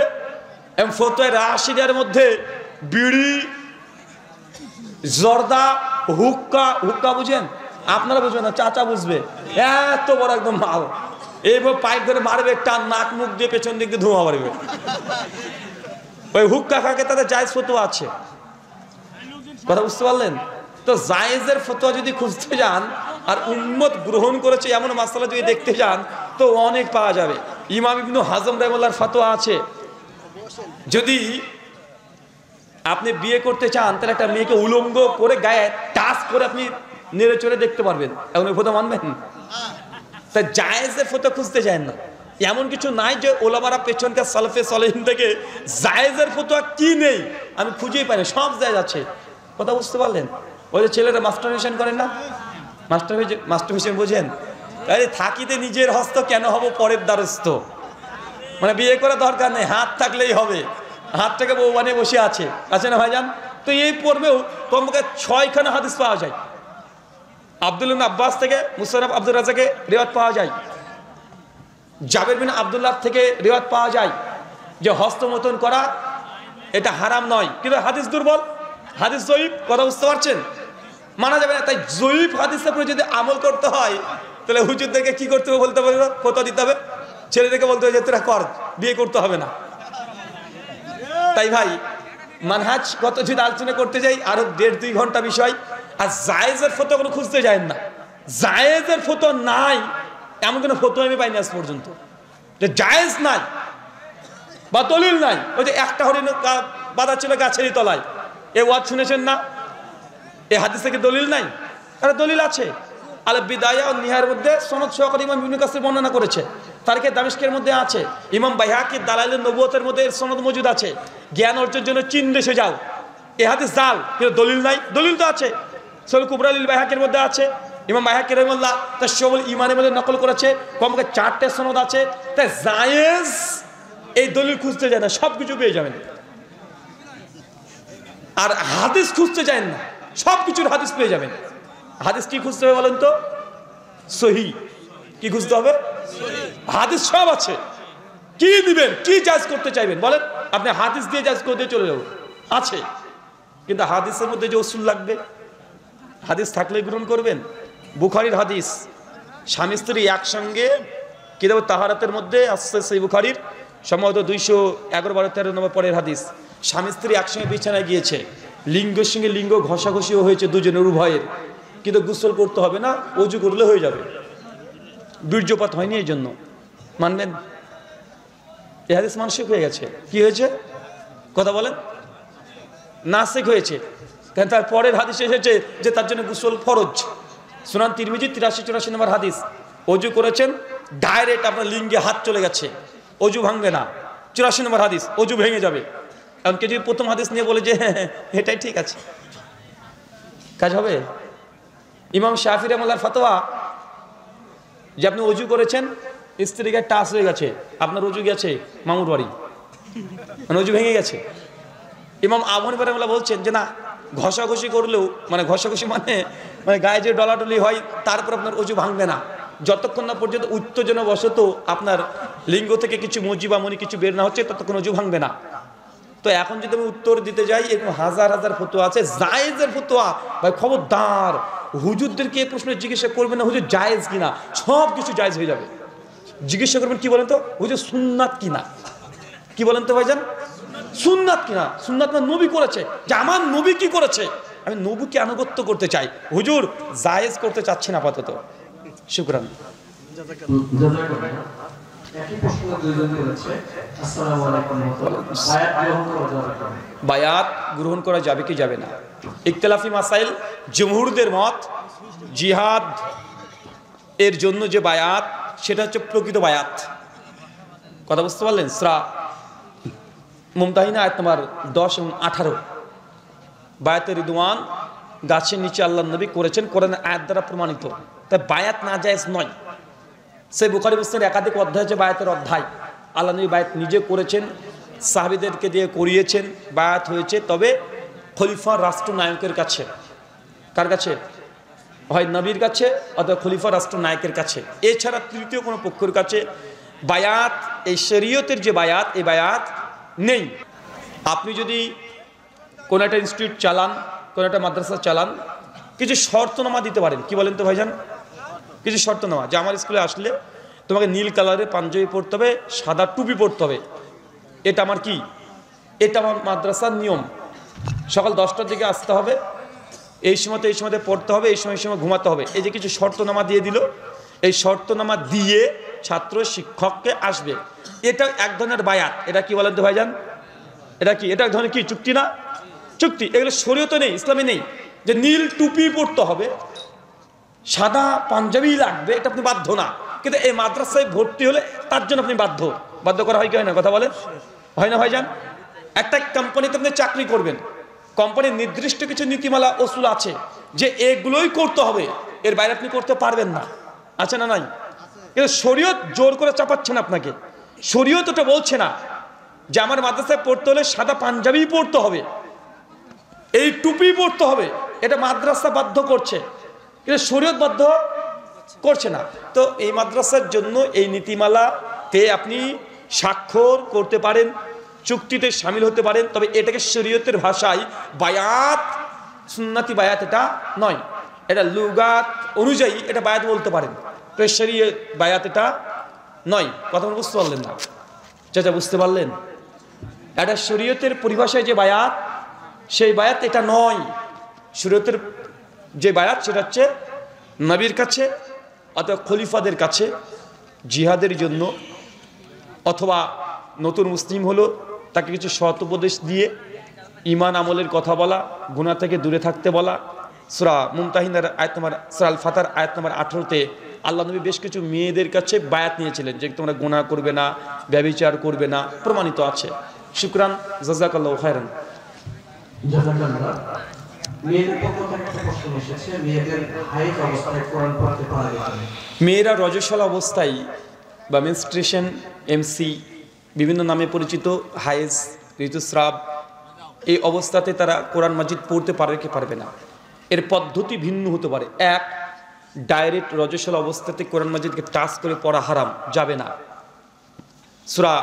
এবং ফতোয়া রাশিদের মধ্যে বিড়ি, জর্দা, হুক্কা বুঝেন? আপনারা বুঝবেন না, চাচা বুঝবে। এত বড় একদম মাল, এইভাবে পাইপ ধরে মারবে, টান নাক মুখ দিয়ে পেছন দিক দিয়ে ধোঁয়া মারবে। ওই হুক্কা খাকে তাদের জায়েজ ফতোয়া আছে। কথা বুঝতে পারলেন? তো জায়েজের ফতোয়া যদি খুঁজতে যান আর উম্মত গ্রহণ করেছে এমন মাসালা যদি দেখতে যান তো অনেক পাওয়া যাবে। ইমাম ইবনু হাজম রাহিমাহুল্লাহর ফতোয়া আছে, যদি আপনি বিয়ে করতে চান তাহলে একটা মেয়েকে উলঙ্গ করে গায়ে টাচ করে আপনি নেড়ে চড়ে দেখতে পারবেন, এখন ওই ফতোয়া মানবেন? তাই জায়েজের ফতোয়া খুঁজতে যায় না। এমন কিছু নাই যে ওলামারা পেছনকার সালফে সালেহিন থেকে জায়েজের ফতোয়া কি নেই আমি খুঁজেই পাই না, সব জায়েজ আছে। কথা বুঝতে পারলেন? ওই যে ছেলেরা মাস্টারবেশন করেন না, মাস্টারবেশন বোঝেন? আরে থাকিতে নিজের হস্ত কেন হব পরের দ্বারস্থ, মানে বিয়ে করা দরকার নেই, হাত থাকলেই হবে, হাতটাকে বউ বানিয়ে বসে আছে না ভাইজান? তো এই পর্বেও কমপক্ষে 6খানা হাদিস পাওয়া যায়। আব্দুল ইবনে আব্বাস থেকে মুসান্নাফ আব্দুর রাজ্জাকে রিওয়ায়াত পাওয়া যায়, জাবের বিন আব্দুল্লাহ থেকে রিওয়ায়াত পাওয়া যায় যে হস্তমৈথুন করা এটা হারাম নয়, কিন্তু হাদিস দুর্বল, হাদিস জয়ীফ। কথা বুঝতে পারছেন? মানা যাবে না। তাই জয়ীফ হাদিসের উপরে যদি আমল করতে হয় তাহলে হুজুরদেরকে কি করতে হবে বলতে পারবে, ফতোয়া দিতে হবে, ছেলেদেরকে বলতে হবে যে তোরা কর, বিয়ে করতে হবে না। তাই ভাই মানহাজ কত যদি আলোচনা করতে যাই আরো 1.5-2 ঘন্টা বিষয়। আর জায়েজের ফতোয়া কোনো খুঁজতে যায় না, জায়েজের ফতোয়া নাই এমন কোনো ফতোয়া আমি পাইনি আজ পর্যন্ত যে জায়েজ নাই বা দলিল নাই। ওই যে একটা হরিণ বাঁধা ছিল গাছেরই তলায়, এ ওয়াজ শুনেছেন না? এ হাদিস থেকে দলিল নাই? আরে দলিল আছে। আল বিদায়া ও নিহায়ের মধ্যে সনদ সহকারে ইমাম ইবনে কাসির বর্ণনা করেছে, তারিখে দামেস্কের মধ্যে আছে, ইমাম বাইহাকির দালাইলুন নবুয়তের মধ্যে এর সনদ মজুদ আছে। জ্ঞান অর্জনের জন্য চীন দেশে যাও, এ হাদিস জাল, কিন্তু দলিল নাই। দলিল তো আছে, সহিহ কুবরা লিল বাইহাকির মধ্যে আছে, ইমাম বাইহাকি রাহিমাহুল্লাহ তার শুউল ঈমানের মধ্যে নকল করেছে, কমপক্ষে 4টে সনদ আছে। তাই জায়েজ এই দলিল খুঁজতে যায় না, সব কিছু পেয়ে যাবেন। আর হাদিস খুঁজতে যায় না, সব কিছুর হাদিস পেয়ে যাবেন। হাদিস কি খুঁজতে হবে বলেন তো? সহিহ। কি খুঁজতে হবে? হাদিস সব আছে। কি দিবেন, কি জায়েজ করতে চাইবেন বলেন? আপনি হাদিস দিয়ে জায়েজ করে দিয়ে চলে যাবো, আছে। কিন্তু হাদিসের মধ্যে যে উসুল লাগবে, হাদিস থাকলে গ্রহণ করবেন। বুখারীর হাদিস, স্বামী স্ত্রী একসঙ্গে কিতাব তাহারাতের মধ্যে আসছে, সেই বুখারীর সম্ভবত 211-12-13 নম্বর পরের হাদিস। স্বামী স্ত্রী একসঙ্গে বিছানায় গিয়েছে, লিঙ্গের সঙ্গে লিঙ্গ ঘষাঘষিও হয়েছে দুজনের উভয়ের, কিন্তু গোসল করতে হবে না, ওযু করলে হয়ে যাবে, বীর্যপাত হয়নি এই জন্য। মানবেন? এই হাদিস মানসিক হয়ে গেছে। কি হয়েছে কথা বলেন? নাসিক হয়েছে। কারণ তার পরের হাদিসে এসেছে যে তার জন্য গোসল ফরজ। সুনান তিরমিজি 83-84 নম্বর হাদিস, ওযু করেছেন, ডাইরেক্ট আপনার লিঙ্গে হাত চলে গেছে, ওযু ভাঙবে না। 84 নম্বর হাদিস, ওযু ভেঙে যাবে। এমনকি যদি প্রথম হাদিস নিয়ে বলে যে এটাই ঠিক আছে, কাজ হবে? ইমাম শাফি রাহিমাহুল্লাহর ফতোয়া যে আপনি ওযু করেছেন, স্ত্রীকে টাচ হয়ে গেছে, আপনার ওযু গেছে মামুর বাড়ি, মানে ওযু ভেঙে গেছে। ইমাম আবু হানিফা রাহিমাহুল্লাহ বলছেন যে না, ঘষাঘষি করলেও, মানে ঘষাঘষি মানে গায়ে যে ডলাডলি হয় তারপর আপনার ওযু ভাঙবে না, যতক্ষণ না পর্যন্ত উত্তেজনাবশত আপনার লিঙ্গ থেকে কিছু মজি বা মনি কিছু বের না হচ্ছে ততক্ষণ ওযু ভাঙবে না। তো এখন যদি আমি উত্তর দিতে যাই, এরকম হাজার হাজার ফতোয়া আছে জায়েজের ফতোয়া। ভাই খবরদার হুজুরদেরকে এই প্রশ্ন জিজ্ঞাসা করবেন না হুজুর জায়েজ কিনা, সব কিছু জায়েজ হয়ে যাবে। জিজ্ঞাসা করবেন কি বলেন তো হুজুর সুন্নাত কিনা, কি বলেন তো ভাইজান? সুন্নাত কিনা? সুন্নাত না নবী করেছে, যে আমার নবী কি করেছে, আমি নবীকে আনুগত্য করতে চাই, হুজুর জায়েজ করতে চাচ্ছি না আপাতত। শুকরান। বায়াত গ্রহণ করা যাবে কি যাবে না? ইখতিলাফি মাসাইল, জমহুরদের মত জিহাদ এর জন্য যে বায়াত সেটা হচ্ছে প্রকৃত বায়াত। কথা বুঝতে পারলেন? সূরা মুমতাহিনা আয়াত নম্বর 10 এবং 18, বায়াতে রিদওয়ান গাছের নিচে আল্লাহ নবী করেছেন, কোরআনের আয়াত দ্বারা প্রমাণিত। তাই বায়াত না জায়েজ নয়। সেই বুখারী মুসলিমের একাধিক অধ্যায় আছে বায়াতের অধ্যায়, আল্লাহ নবী বায়াত নিজে করেছেন, সাহাবীদেরকে দিয়ে করিয়েছেন, বায়াত হয়েছে। তবে খলিফা রাষ্ট্রনায়কের কাছে, কার কাছে? হয় নবীর কাছে অথবা খলিফা রাষ্ট্রনায়কের কাছে, এছাড়া তৃতীয় কোনো পক্ষের কাছে বায়াত, এই শরীয়তের যে বায়াত, এই বায়াত নেই। আপনি যদি কোনো একটা ইনস্টিটিউট চালান, কোনো একটা মাদ্রাসা চালান, কিছু শর্তনামা দিতে পারেন। কি বলেন তো ভাইজান? কিছু শর্তনামা, যে আমার স্কুলে আসলে তোমাকে নীল কালারের পাঞ্জাবি পরতে হবে, সাদা টুপি পরতে হবে, এটা আমার কি, এটা আমার মাদ্রাসার নিয়ম। সকাল 10টার দিকে আসতে হবে, এই সময়তে পড়তে হবে, এই সময় ঘুমাতে হবে। এই যে কিছু শর্তনামা দিয়ে দিল, এই শর্তনামা দিয়ে ছাত্র শিক্ষককে আসবে, এটা এক ধরনের বায়াত। এটা কি বলেন তো ভাইজান? এটা কি? এটা এক ধরনের কি চুক্তি না? চুক্তি। এগুলো শরীয়তে নেই, ইসলামে নেই যে নীল টুপি পরতে হবে, সাদা পাঞ্জাবি লাগবে, এটা আপনি বাধ্য না। কিন্তু এই মাদ্রাসায় ভর্তি হলে তার জন্য আপনি বাধ্য। বাধ্য করা হয় কি হয় না? কথা বলেন, হয় না ভাইজান? একটা কোম্পানিতে আপনি চাকরি করবেন, কোম্পানির নির্দিষ্ট কিছু নীতিমালা অসুল আছে যে এগুলোই করতে হবে, এর বাইরে আপনি করতে পারবেন না, আছে না নাই? কিন্তু শরীয়ত জোর করে চাপাচ্ছে না আপনাকে। শরীয়ত ওটা বলছে না যে আমার মাদ্রাসায় পড়তে হলে সাদা পাঞ্জাবি পড়তে হবে, এই টুপি পড়তে হবে, এটা মাদ্রাসা বাধ্য করছে, কিন্তু শরীয়ত বাধ্য করছে না। তো এই মাদ্রাসার জন্য এই নীতিমালাতে আপনি স্বাক্ষর করতে পারেন, চুক্তিতে শামিল হতে পারেন, তবে এটাকে শরীয়তের ভাষায় বায়াত, সুন্নতি বায়াত এটা নয়। এটা লুগাত অনুযায়ী এটা বায়াত বলতে পারেন, তো শরীয়ত বায়াত এটা নয়। কথা বুঝতে পারলেন না চাচা? বুঝতে পারলেন? এটা শরীয়তের পরিভাষায় যে বায়াত, সেই বায়াত এটা নয়। শরীয়তের যে বায়াত সেটা হচ্ছে নবীর কাছে অথবা খলিফাদের কাছে জিহাদের জন্য, অথবা নতুন মুসলিম হলো তাকে কিছু সৎ উপদেশ দিয়ে ঈমান আমলের কথা বলা, গুনাহ থেকে দূরে থাকতে বলা। সূরা মুমতাহিনার আয়াত নম্বর, সূরা আল ফাতার আয়াত নম্বর 18-তে আল্লাহ নবী বেশ কিছু মেয়েদের কাছে বায়াত নিয়েছিলেন যে তোমরা গুনাহ করবে না, ব্যভিচার করবে না, প্রমাণিত আছে। শুকরান, জাযাকাল্লাহু খায়রান। মেয়েরা রজস্বলা অবস্থায় বা মেনস্ট্রুয়েশন, এমসি বিভিন্ন নামে পরিচিত, হায়েজ, ঋতুস্রাব, এই অবস্থাতে তারা কোরআন মাজিদ পড়তে পারে কি পারবে না, এর পদ্ধতি ভিন্ন হতে পারে। এক, ডাইরেক্ট রজস্বলা অবস্থাতে কোরআন মাজিদকে টাচ করে পড়া হারাম, যাবে না। সূরা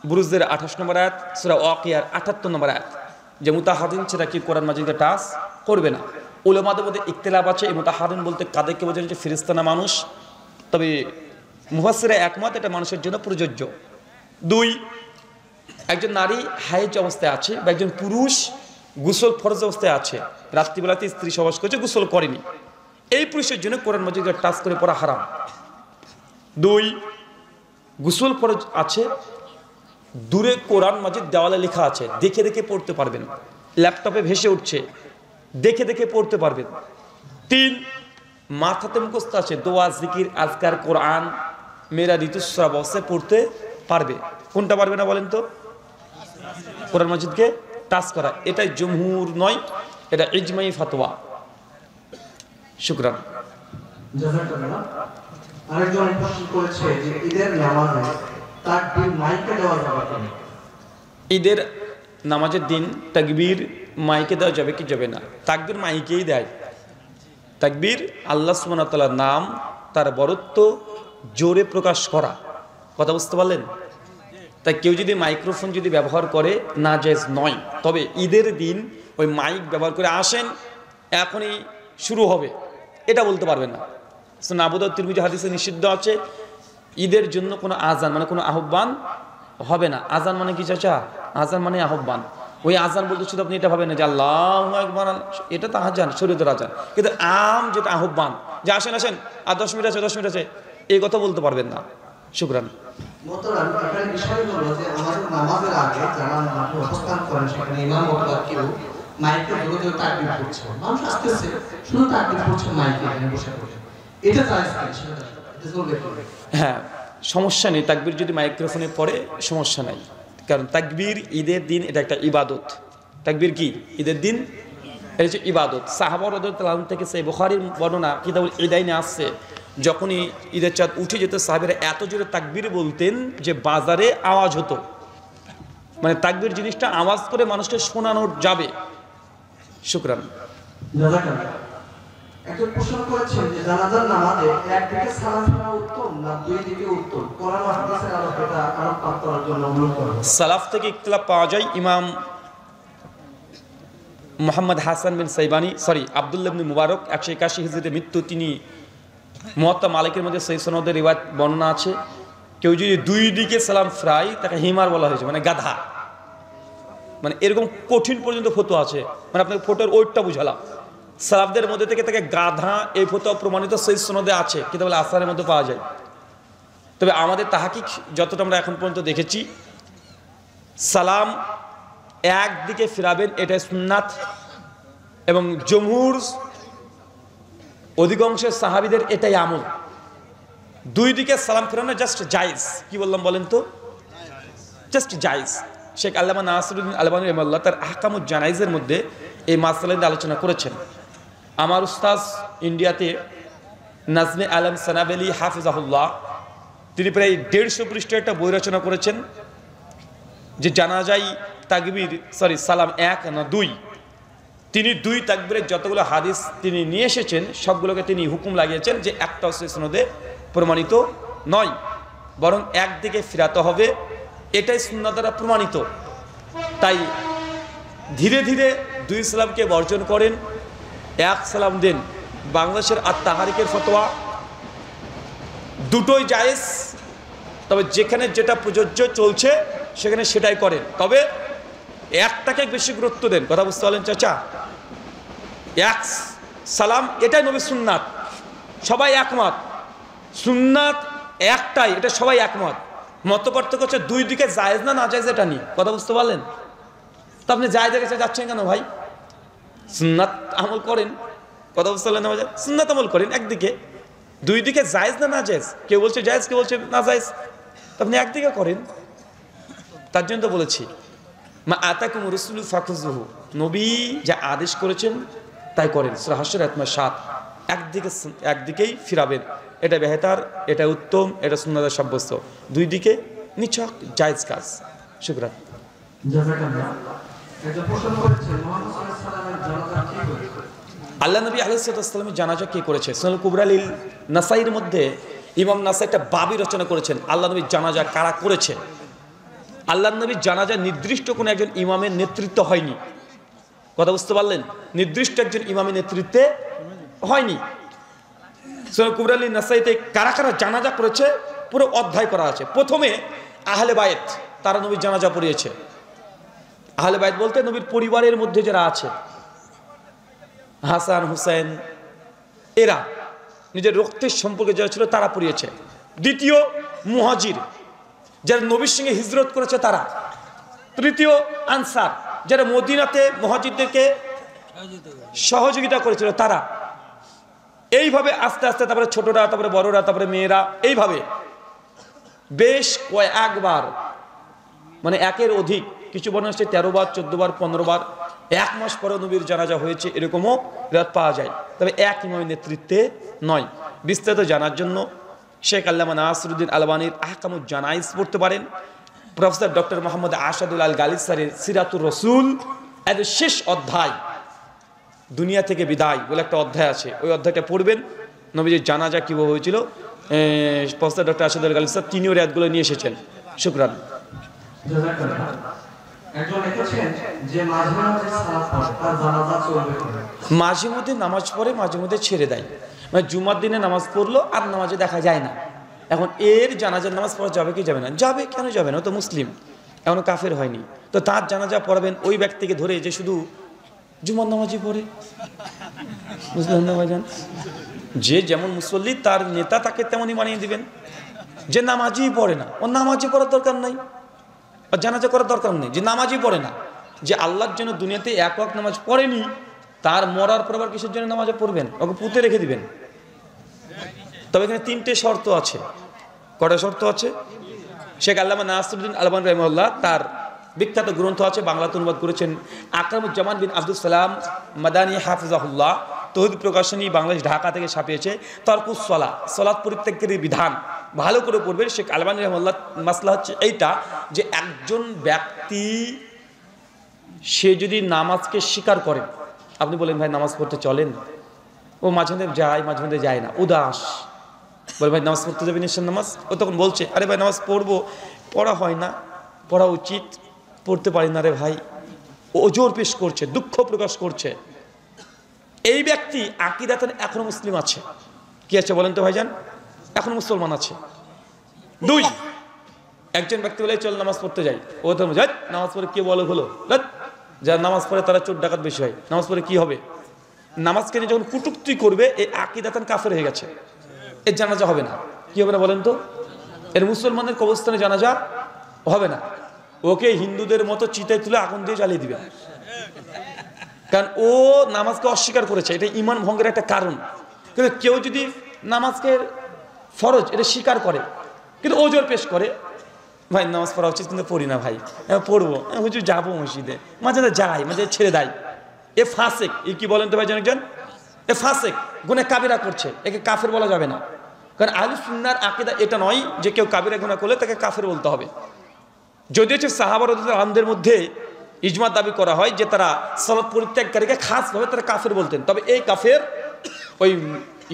বুরুজের 28 নম্বর আয়াত, সূরা ওয়াকিয়ার 78 নম্বর আয়াত, যে মুতাহারিন সেটা কি কোরআন মাজিদকে টাচ করবে না। উলামাদের মধ্যে ইখতিলাফ আছে, এই মুতাহারিন বলতে কাদেরকে বোঝানো হচ্ছে? ফেরেশতা না মানুষ? তবে মুফাসসিররা একমত এটা মানুষের জন্য প্রযোজ্য। দুই, একজন নারী হায়েজ অবস্থায় আছে বা একজন পুরুষ গোসল ফরজ অবস্থায় আছে, রাত্রিবেলাতে স্ত্রী সহবাস করছে, গোসল করেনি, এই পুরুষের জন্য কোরআন মাজিদকে টাচ করে পড়া হারাম। দুই, গোসল ফরজ আছে, দূরে কোরআন মাজিদ দেওয়ালে লেখা আছে, দেখে দেখে পড়তে পারবেন, ল্যাপটপে ভেসে উঠছে, দেখে দেখে পড়তে পারবেন। তিন, মাথাতে মুখস্থ আছে, দোয়া, জিকির, আজকার, কোরআন মেয়েরা ঋতুস্রাব অবস্থায় পড়তে পারবে। কোনটা পারবে না বলেন তো? কোরআন মাজিদকে টাচ করা। এটাই জমহুর নয়, এটা ইজমাই ফাতোয়া। শুকরান। আরেকজন প্রশ্ন করেছে যে ঈদের নামাজে তাকবীর মাইকে দেওয়া যাবে কিনা? ঈদের নামাজের দিন তাকবীর মাইকে দেওয়া যাবে কি যাবে না? তাকবীর মাইকেই দেয়। তাকবীর আল্লাহ সুবহানাহু ওয়া তাআলার নাম, তার বরত্ব জোরে প্রকাশ করা। কথা বুঝতে পারলেন? তাই কেউ যদি মাইক্রোফোন যদি ব্যবহার করে নাজায়েজ নয়, তবে ঈদের দিন ওই মাইক ব্যবহার করে আসেন এখনই শুরু হবে এটা বলতে পারবেন না। সুনান আবু দাউদ, তিরমিজি হাদিসে নিষিদ্ধ আছে ঈদের জন্য কোনো আজান মানে কোনো আহ্বান হবে না। আজান মানে কি চাচা? আজান মানে আহ্বান। ওই আজান বলতে শুধু আপনি এটা ভাবেন না যে আল্লাহু আকবার, এটা তো আজান, শরীয়তের আজান। কিন্তু আম যেটা আহ্বান, যে আসেন আসেন আর 10 মিনিট আছে 10 মিনিট আছে, এই কথা বলতে পারবেন না। শুকরান। মোহতারাম, এখানে বিষয় হলো যে আমাদের নামাজের আগে যারা মাঠে অবস্থান করেন সেখানে ইমাম অথবা কেউ মাইকে বলে তাকবীর পড়ছে, মানুষ আসতেছে শুধু তাকবীর পড়ছে মাইকে এখানে বসে পড়ে, এটা জায়েজ কিনা? এটা চলবে কি? হ্যাঁ, সমস্যা নেই, তাকবীর যদি মাইক্রোফোনে পড়ে সমস্যা নাই, কারণ তাকবীর ঈদের দিন এটা একটা ইবাদত। তাকবীর কি? ঈদের দিন এটা হচ্ছে ইবাদত। সাহাবা রাদিয়াল্লাহু আনহু থেকে সেই বুখারীর বর্ণনা কিতাবুল ঈদাইনে আসছে, যখনই ঈদের চাঁদ উঠে যেত সাহাবীরা এত জোরে তাকবীর বলতেন যে বাজারে আওয়াজ হতো, মানে তাকবীর জিনিসটা আওয়াজ করে মানুষকে শোনানো যাবে। শুকরান। একজন প্রশ্ন করেছেন যে জানাজার নামাজে একদিকে সালাম ফেরা উত্তম না দুই দিকে উত্তম? কোরআন ও হাদিসের আলোকে এটা আলোকপাত করার জন্য অনুরোধ করব। সালাফ থেকে ইখতিলাফ পাওয়া যায়। ইমাম মুহাম্মদ হাসান বিন সাইবানি, আব্দুল্লাহ ইবনে মুবারক 181 হিজরিতে মৃত্যু, তিনি মুয়াত্তা মালিকের মধ্যে সেই সনদের রিওয়ায়াত বর্ণনা আছে, কেউ যদি দুই দিকে সালাম ফেরায় তাকে হিমার বলা হয়েছে, মানে গাধা, মানে এরকম কঠিন পর্যন্ত ফতোয়া আছে, মানে আপনাকে ফটোর ওয়েটটা বুঝালাম। সালাফদের মধ্যে থেকে তাকে গাধা এই ফতোয়া প্রমাণিত সেই সনদে আছে, কিতাবুল আসারের মধ্যে পাওয়া যায়। তবে আমাদের তাহাকিক যতটা আমরা এখন পর্যন্ত দেখেছি, সালাম একদিকে ফিরাবেন এটাই সুন্নাত, এবং জমহুর অধিকাংশের সাহাবীদের এটাই আমল। দুই দিকে সালাম ফেরানো জাস্ট জায়েজ। কি বললাম বলেন তো? জাস্ট জায়েজ। শেখ আল্লামা নাসিরুদ্দিন আলবানী রাহিমাহুল্লাহ তার আহকামুজ জানাইজের মধ্যে এই মাসআলা নিয়ে আলোচনা করেছেন। আমার উস্তাজ ইন্ডিয়াতে নাজমে আলম সানাবেলি হাফিজাহুল্লাহ, তিনি প্রায় 150 পৃষ্ঠার একটা বই রচনা করেছেন, যে জানাজাই তাকবীর সালাম 1 না 2। তিনি 2 তাকবীরের যতগুলো হাদিস তিনি নিয়ে এসেছেন সবগুলোকে তিনি হুকুম লাগিয়েছেন যে একটা সনদে প্রমাণিত নয়, বরং একদিকে ফিরাতে হবে, এটাই সুন্নাহ দ্বারা প্রমাণিত। তাই ধীরে ধীরে 2 সালামকে বর্জন করেন, 1 সালাম দেন। বাংলাদেশের আত-তাহারিকের ফতোয়া, দুটোই জায়েজ, তবে যেখানে যেটা প্রযোজ্য চলছে সেখানে সেটাই করেন, তবে একটাকে বেশি গুরুত্ব দেন। কথা বুঝতে পারলেন চাচা? 1 সালাম এটাই নবীর সুন্নাত, সবাই একমত। সুন্নাত একটাই, এটা সবাই একমত। মত পার্থক্য হচ্ছে 2 দিকে জায়েজ না না জায়েজ এটা নিয়ে। কথা বুঝতে পারলেন? তো আপনি জায়েজের কাছে যাচ্ছেন কেন ভাই? সুন্নাত আমল করেন। কথা বুঝতে পারলেন? সুন্নাত আমল করেন একদিকে, 2 দিকে জায়েজ না না জায়েজ, কেউ বলছে জায়েজ কেউ বলছে না জায়েজ, আপনি একদিকে করেন। তার জন্য তো বলেছি মা আতাকুম রাসূলু ফাখুযুহু, নবী যা আদেশ করেছেন তাই করেন। সূরা হাশর আয়াত 7। একদিকেই ফিরাবেন, এটা বেহতার, এটা উত্তম, এটা সুন্নাতে সাব্যস্ত। 2 দিকে নিছক জায়েজ কাজ। শুকরান। আল্লাহ নবী আলাইহিস সালামের জানাজা কে করেছে? সুনানুল কুবরা লিল নাসাইর মধ্যে ইমাম নাসাই একটা বাবি রচনা করেছেন, আল্লাহ নবীর জানাজা কারা করেছে। আল্লাহ নবীর জানাজা নির্দিষ্ট কোনো একজন ইমামের নেতৃত্ব হয়নি। কথা বুঝতে পারলেন? নির্দিষ্ট একজন ইমামের নেতৃত্বে হয়নি। সুনানুল কুবরা লিল নাসাইতে কারা কারা জানাজা করেছে পুরো অধ্যায় করা আছে। প্রথমে আহলে বায়েত, তারা নবীর জানাজা পড়িয়েছে। আহলে বায়েত বলতে নবীর পরিবারের মধ্যে যারা আছে, হাসান হুসেন, এরা নিজের রক্তের সম্পর্কে যারা ছিল তারা পড়িয়েছে। দ্বিতীয় মুহাজির, যারা নবীর সঙ্গে হিজরত করেছে তারা। তৃতীয় আনসার, যারা মদিনাতে মুহাজিরদেরকে সহযোগিতা করেছিল তারা। এইভাবে আস্তে আস্তে তারপরে ছোটরা, তারপরে বড়রা, তারপরে মেয়েরা, এইভাবে বেশ কয়েকবার, মানে একের অধিক, কিছু বর্ণনা হচ্ছে 13 বার, 14 বার, 15 বার, 1 মাস পরে নবীর জানাজা হয়েছে, এরকমও রাত পাওয়া যায়। তবে এক ইমামের নেতৃত্বে নয়। বিস্তারিত জানার জন্য শেখ আল্লামা নাসিরুদ্দিন আলবানীর আহকামুজ জানাইজ পড়তে পারেন। প্রফেসর ডক্টর মোহাম্মদ আশাদুল আল গালিসারের সিরাতুর রসুল এর শেষ অধ্যায়, দুনিয়া থেকে বিদায় বলে একটা অধ্যায় আছে, ওই অধ্যায়টা পড়বেন। নবীজির জানাজা কীভাবে হয়েছিল প্রফেসর ডক্টর আশাদুল আল গালিসার তিনিও রেয়াতগুলো নিয়ে এসেছেন। শুকরান। মাঝে মধ্যে নামাজ পড়ে, মাঝে মধ্যে ছেড়ে দেয়, মানে জুমার দিনে নামাজ পড়লো আর নামাজে দেখা যায় না। এখন এর জানাজার নামাজ পড়া যাবে কি যাবে না? যাবে, কেন যাবে না? ও তো মুসলিম, এখনো কাফের হয়নি। তো তার জানাজা পড়াবেন ওই ব্যক্তিকে ধরে যে শুধু জুমার নামাজই পড়ে। বুঝলেন না ভাইজান? যে যেমন মুসল্লি তার নেতা তাকে তেমনই মানিয়ে দিবেন। যে নামাজই পড়ে না, ওর নামাজই পড়ার দরকার নাই, আর জানাজা করার দরকার নেই। যে নামাজই পড়ে না, যে আল্লাহর জন্য দুনিয়াতে 1 ওয়াক্ত নামাজ পড়েনি, তার মরার পর আবার কিসের জন্য নামাজে পড়বেন? ওকে পুঁতে রেখে দিবেন। তবে এখানে 3টে শর্ত আছে। কটা শর্ত আছে? শেখ আল্লামা নাসিরুদ্দিন আলবানী রাহিমাহুল্লাহ তার বিখ্যাত গ্রন্থ আছে, বাংলাতে অনুবাদ করেছেন আকরামুজ্জামান বিন আব্দুল সালাম মাদানী হাফিজাহুল্লাহ, তৌহিদ প্রকাশনী, বাংলাদেশ, ঢাকা থেকে ছাপিয়েছে। তারকুস সালাহ, সালাত পরিত্যাগের বিধান ভালো করে পড়বেন। শেখ আলবানী রাহিমাহুল্লাহ মাসলা হচ্ছে এইটা যে একজন ব্যক্তি সে যদি নামাজকে স্বীকার করে, আপনি বলেন ভাই নামাজ পড়তে চলেন, ও মাঝে মধ্যে যায় মাঝে মধ্যে যায় না, উদাস, বলে ভাই নামাজ পড়তে যাবেন ঈশার নামাজ, ও তখন বলছে আরে ভাই নামাজ পড়বো, পড়া হয় না, পড়া উচিত, পড়তে পারি না রে ভাই, ও জোর পেশ করছে, দুঃখ প্রকাশ করছে। এই ব্যক্তি আকীদাতান এখনো মুসলিম আছে। কি আছে বলেন তো ভাইজান? এখন মুসলমান আছে। 2, একজন ব্যক্তি বলে চল নামাজ পড়তে যাই, ও তো নামাজ পড়ে কি বলো হলো, যারা নামাজ পড়ে তারা চোর ডাকাত বেশি হয়, নামাজ পড়ে কি হবে? নামাজকে নিয়ে যখন কটূক্তি করবে, এই আকীদাতান কাফের হয়ে গেছে, এর জানাজা হবে না। কি হবে না বলেন তো? এর মুসলমানের কবরস্থানে জানাজা হবে না, ওকে হিন্দুদের মতো চিতায় তুলে আগুন দিয়ে জ্বালিয়ে দিবে, কারণ ও নামাজকে অস্বীকার করেছে, এটা ঈমান ভঙ্গের একটা কারণ। কিন্তু কেউ যদি নামাজকে ফরজ এটা স্বীকার করে কিন্তু ওজোর পেশ করে, ভাই নামাজ পড়া উচিত কিন্তু পড়ি না ভাই, পড়বো হুজুর যাবো মসজিদে, মাঝে যাই মাঝে ছেড়ে দেয়, এ ফাসেক। এ কি বলেন তো ভাই একজন, এ ফাসেক, গুনাহ কাবিরা করছে, একে কাফের বলা যাবে না। কারণ আহলে সুন্নাহর আকীদা এটা নয় যে কেউ কাবিরা গুনাহ করলে তাকে কাফের বলতে হবে। যদিও হচ্ছে সাহাবা রাদিয়াল্লাহু আনহুদের মধ্যে ইজমা দাবি করা হয় যে তারা সালাত পরিত্যাগকারীকে খাসভাবে তারা কাফের বলতেন, তবে এই কাফের ওই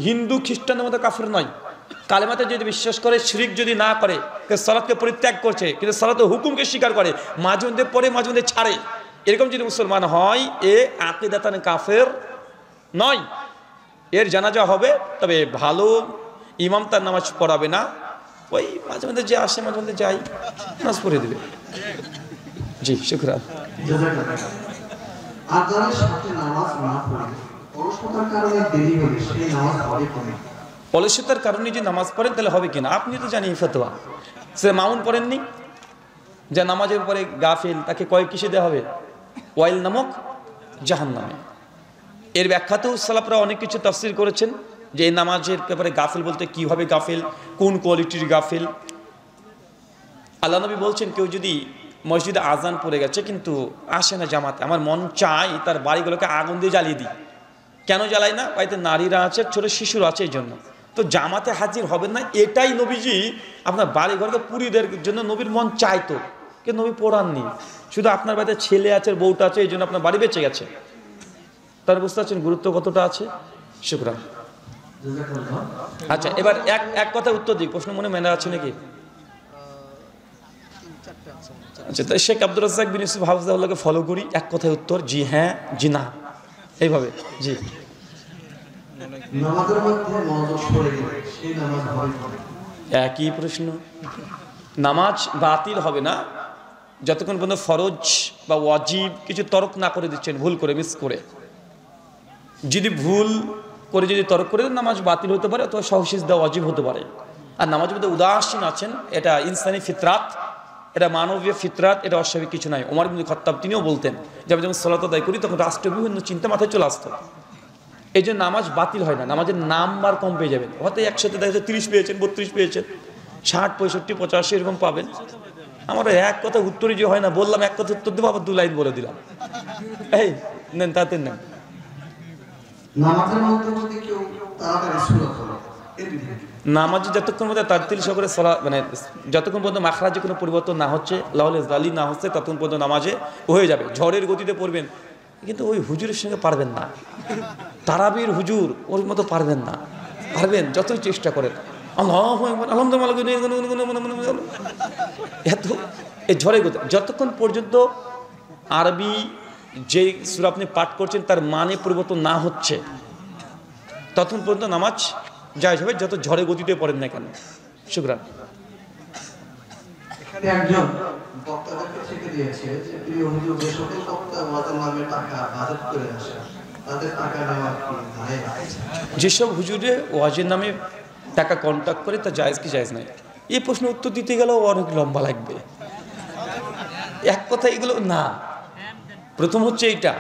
হিন্দু খ্রিস্টানদের মতো কাফের নয়। কালেমাতে যদি বিশ্বাস করে, শিরক যদি না করে, সালাতকে পরিত্যাগ করছে কিন্তু সালাতের হুকুমকে স্বীকার করে, মাঝে মধ্যে পড়ে মাঝে মধ্যে ছাড়ে, এরকম যদি মুসলমান হয় এ আকীদাতান কাফের নয়, এর জানাজা হবে, তবে ভালো ইমাম তার নামাজ পড়াবে না, ওই মাঝে মধ্যে যে আসে মাঝে মধ্যে যাই নামাজ পড়ে দেবে। জি শুকরান। আযানের সাথে নামাজ না পড়ে অলসতার কারণে দেরি হলে সেই নামাজ হবে কিনা? অলসতার কারণে যে নামাজ পড়েন তাহলে হবে কিনা, আপনি তো জানেন ফতোয়া, সে মামুন পড়েননি যে নামাজের পরে গাফিল তাকে কয়েক কিসে দেওয়া হবে, ওয়াইল নামক জাহান্নামে। এর ব্যাখ্যাতেও সালাফরা অনেক কিছু তাফসীর করেছেন যে এই নামাজের ব্যাপারে গাফিল বলতে কীভাবে গাফিল, কোন কোয়ালিটির গাফিল। আল্লাহ নবী বলছেন কেউ যদি মসজিদে আজান পড়ে গেছে কিন্তু আসে না জামাতে, আমার মন চাই তার বাড়িগুলোকে আগুন দিয়ে জ্বালিয়ে দিই। কেন জ্বালাই না? বাড়িতে নারীরা আছে, ছোট শিশুরা আছে, এই জন্য। তো জামাতে হাজির হবেন না, এটাই নবীজি আপনার বাড়ি ঘরকে পুরীদের জন্য নবীর মন চাইতো, কিন্তু নবী পড়াননি। শুধু আপনার বাড়িতে ছেলে আছে, বউটা আছে, এই জন্য আপনার বাড়ি বেঁচে গেছে। তার বুঝতে পারছেন গুরুত্ব কতটা আছে? শুকরান। আচ্ছা, এবার এক কথা উত্তর দিই, প্রশ্ন মনে মেনে আছে নাকি? আচ্ছা, তাই শেখ আব্দুর রাজ্জাক বিন ইউসুফ হাফিজাহুল্লাহকে ফলো করি, এক কথায় উত্তর জি হ্যাঁ, জি না, এইভাবে। জি, নামাজের মধ্যে মনোযোগ সরে গেলে সেই নামাজ হবে কিনা? একই প্রশ্ন। নামাজ বাতিল হবে না যতক্ষণ পর্যন্ত ফরজ বা ওয়াজিব কিছু তরক না করে দিচ্ছেন, ভুল করে মিস করে। যদি ভুল করে যদি তরক করে দেন নামাজ বাতিল হতে পারে, অথবা সহসিজদা ওয়াজিব হতে পারে। আর নামাজের মধ্যে উদাসীন আছেন, এটা ইনসানি ফিতরাত, এটা মানবীয় ফিতরাত, এটা অস্বাভাবিক কিছু নাই। ওমর ইবনে খাত্তাব তিনিও বলতেন যে আমি যখন সালাত আদায় করি তখন রাষ্ট্রীয় বিভিন্ন চিন্তা মাথায় চলে আসতো, এই যে নামাজ বাতিল হয় না। নামাজের নাম্বার কম পেয়ে যাবেন, হয়তো একসাথে দেখা যাচ্ছে 30 পেয়েছেন, 32 পেয়েছেন, 60, 65, 85 এরকম পাবেন। আমার এক কথা উত্তরই যে হয় না, বললাম এক কথা উত্তর দেবো, আবার 2 লাইন বলে দিলাম, এই নেন তাতে নেন। নামাজের মধ্যে যদি কেউ তাড়াতাড়ি সুরত হলো, নামাজে যতক্ষণ মধ্যে তারতিল সহকারে সলা, মানে যতক্ষণ পর্যন্ত মাখরাজে কোনো পরিবর্তন না হচ্ছে, লাউলে জালি না হচ্ছে, ততক্ষণ পর্যন্ত নামাজে হয়ে যাবে। ঝড়ের গতিতে পড়বেন, কিন্তু ওই হুজুরের সঙ্গে পারবেন না, তারাবির হুজুর ওর মতো পারবেন না। পারবেন যতই চেষ্টা করেন, এত এই ঝড়ের গতি, যতক্ষণ পর্যন্ত আরবি যে সূরা আপনি পাঠ করছেন তার মানে পরিবর্তন না হচ্ছে ততক্ষণ পর্যন্ত নামাজ জায়েজ হবে, যত ঝড়ে গতিতে পড়েন না কেন। শুকরান। এখানে একজন বক্তাদেরকে থেকে দিয়েছে যে প্রিয় হুজুর, যে সকল বক্তা ওয়াজের নামে টাকা বাজেট করে আসে তাদের টাকা নেওয়া কি জায়েজ? যেসব হুজুরে ওয়াজের নামে টাকা কন্ট্যাক্ট করে তা জায়েজ কি জায়েজ নাই, এই প্রশ্ন উত্তর দিতে গেলেও অনেক লম্বা লাগবে। এক কথা এগুলো না। প্রথম হচ্ছে এইটা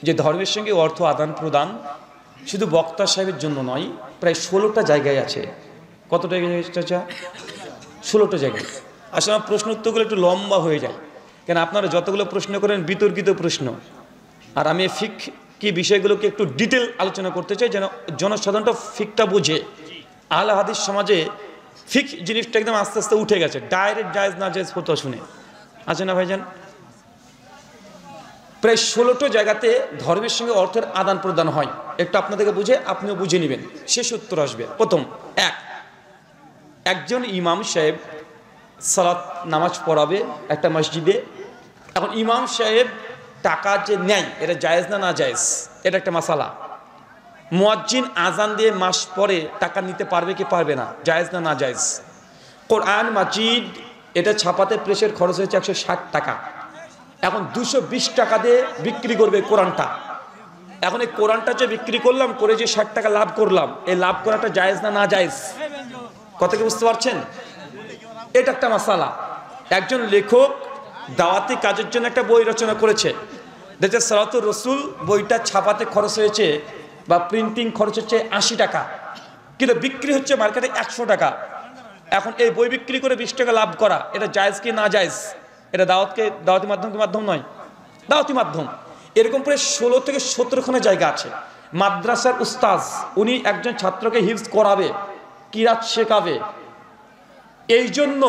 যে ধর্মের সঙ্গে অর্থ আদান প্রদান শুধু বক্তা সাহেবের জন্য নয়, প্রায় 16টা জায়গায় আছে। কতটা জায়গায়? 16টা জায়গায়। আসলে আমার প্রশ্ন উত্তরগুলো একটু লম্বা হয়ে যায়, কেন আপনারা যতগুলো প্রশ্ন করেন বিতর্কিত প্রশ্ন, আর আমি ফিক কি বিষয়গুলোকে একটু ডিটেল আলোচনা করতে চাই যেন জনসাধারণটা ফিকটা বোঝে। আহলে হাদিস সমাজে ফিক জিনিসটা একদম আস্তে আস্তে উঠে গেছে, ডাইরেক্ট জায়েজ না জায়েজ ফতোয়া শুনে, আছে না ভাইজান? প্রায় 16টা জায়গাতে ধর্মের সঙ্গে অর্থের আদান প্রদান হয়। একটু আপনাদেরকে বুঝে আপনিও বুঝে নেবেন, শেষ উত্তর আসবে। প্রথম, একজন ইমাম সাহেব সালাত নামাজ পড়াবে একটা মসজিদে। এখন ইমাম সাহেব টাকা যে নেয় এটা জায়েজ না না জায়েজ, এটা একটা মাসালা। মুয়াজ্জিন আজান দিয়ে মাস পরে টাকা নিতে পারবে কি পারবে না, জায়েজ না না জায়েজ। কোরআন মাজিদ এটা ছাপাতে প্রেসের খরচ হয়েছে 160 টাকা, এখন 220 টাকা দিয়ে বিক্রি করবে কোরআনটা। এখন এই কোরআনটা যে বিক্রি করলাম, করে যে 60 টাকা লাভ করলাম, এই লাভ করাটা জায়েজ না না জায়েজ? কথা কি বুঝতে পারছেন? এটা একটা মাসালা। একজন লেখক দাওয়াতি কাজের জন্য একটা বই রচনা করেছে, দেখছে সালাতুর রসুল বইটা ছাপাতে খরচ হয়েছে বা প্রিন্টিং খরচ হচ্ছে 80 টাকা, কিন্তু বিক্রি হচ্ছে মার্কেটে 100 টাকা। এখন এই বই বিক্রি করে 20 টাকা লাভ করা, এটা জায়েজ কি না জায়েজ? এটা দাওয়াতি মাধ্যম কি মাধ্যম নয়? দাওয়াতি মাধ্যম। এরকম প্রায় 16 থেকে 17খানা জায়গা আছে। মাদ্রাসার উস্তাজ উনি একজন ছাত্রকে হিফজ করাবে, কিরাত শেখাবে, এই জন্য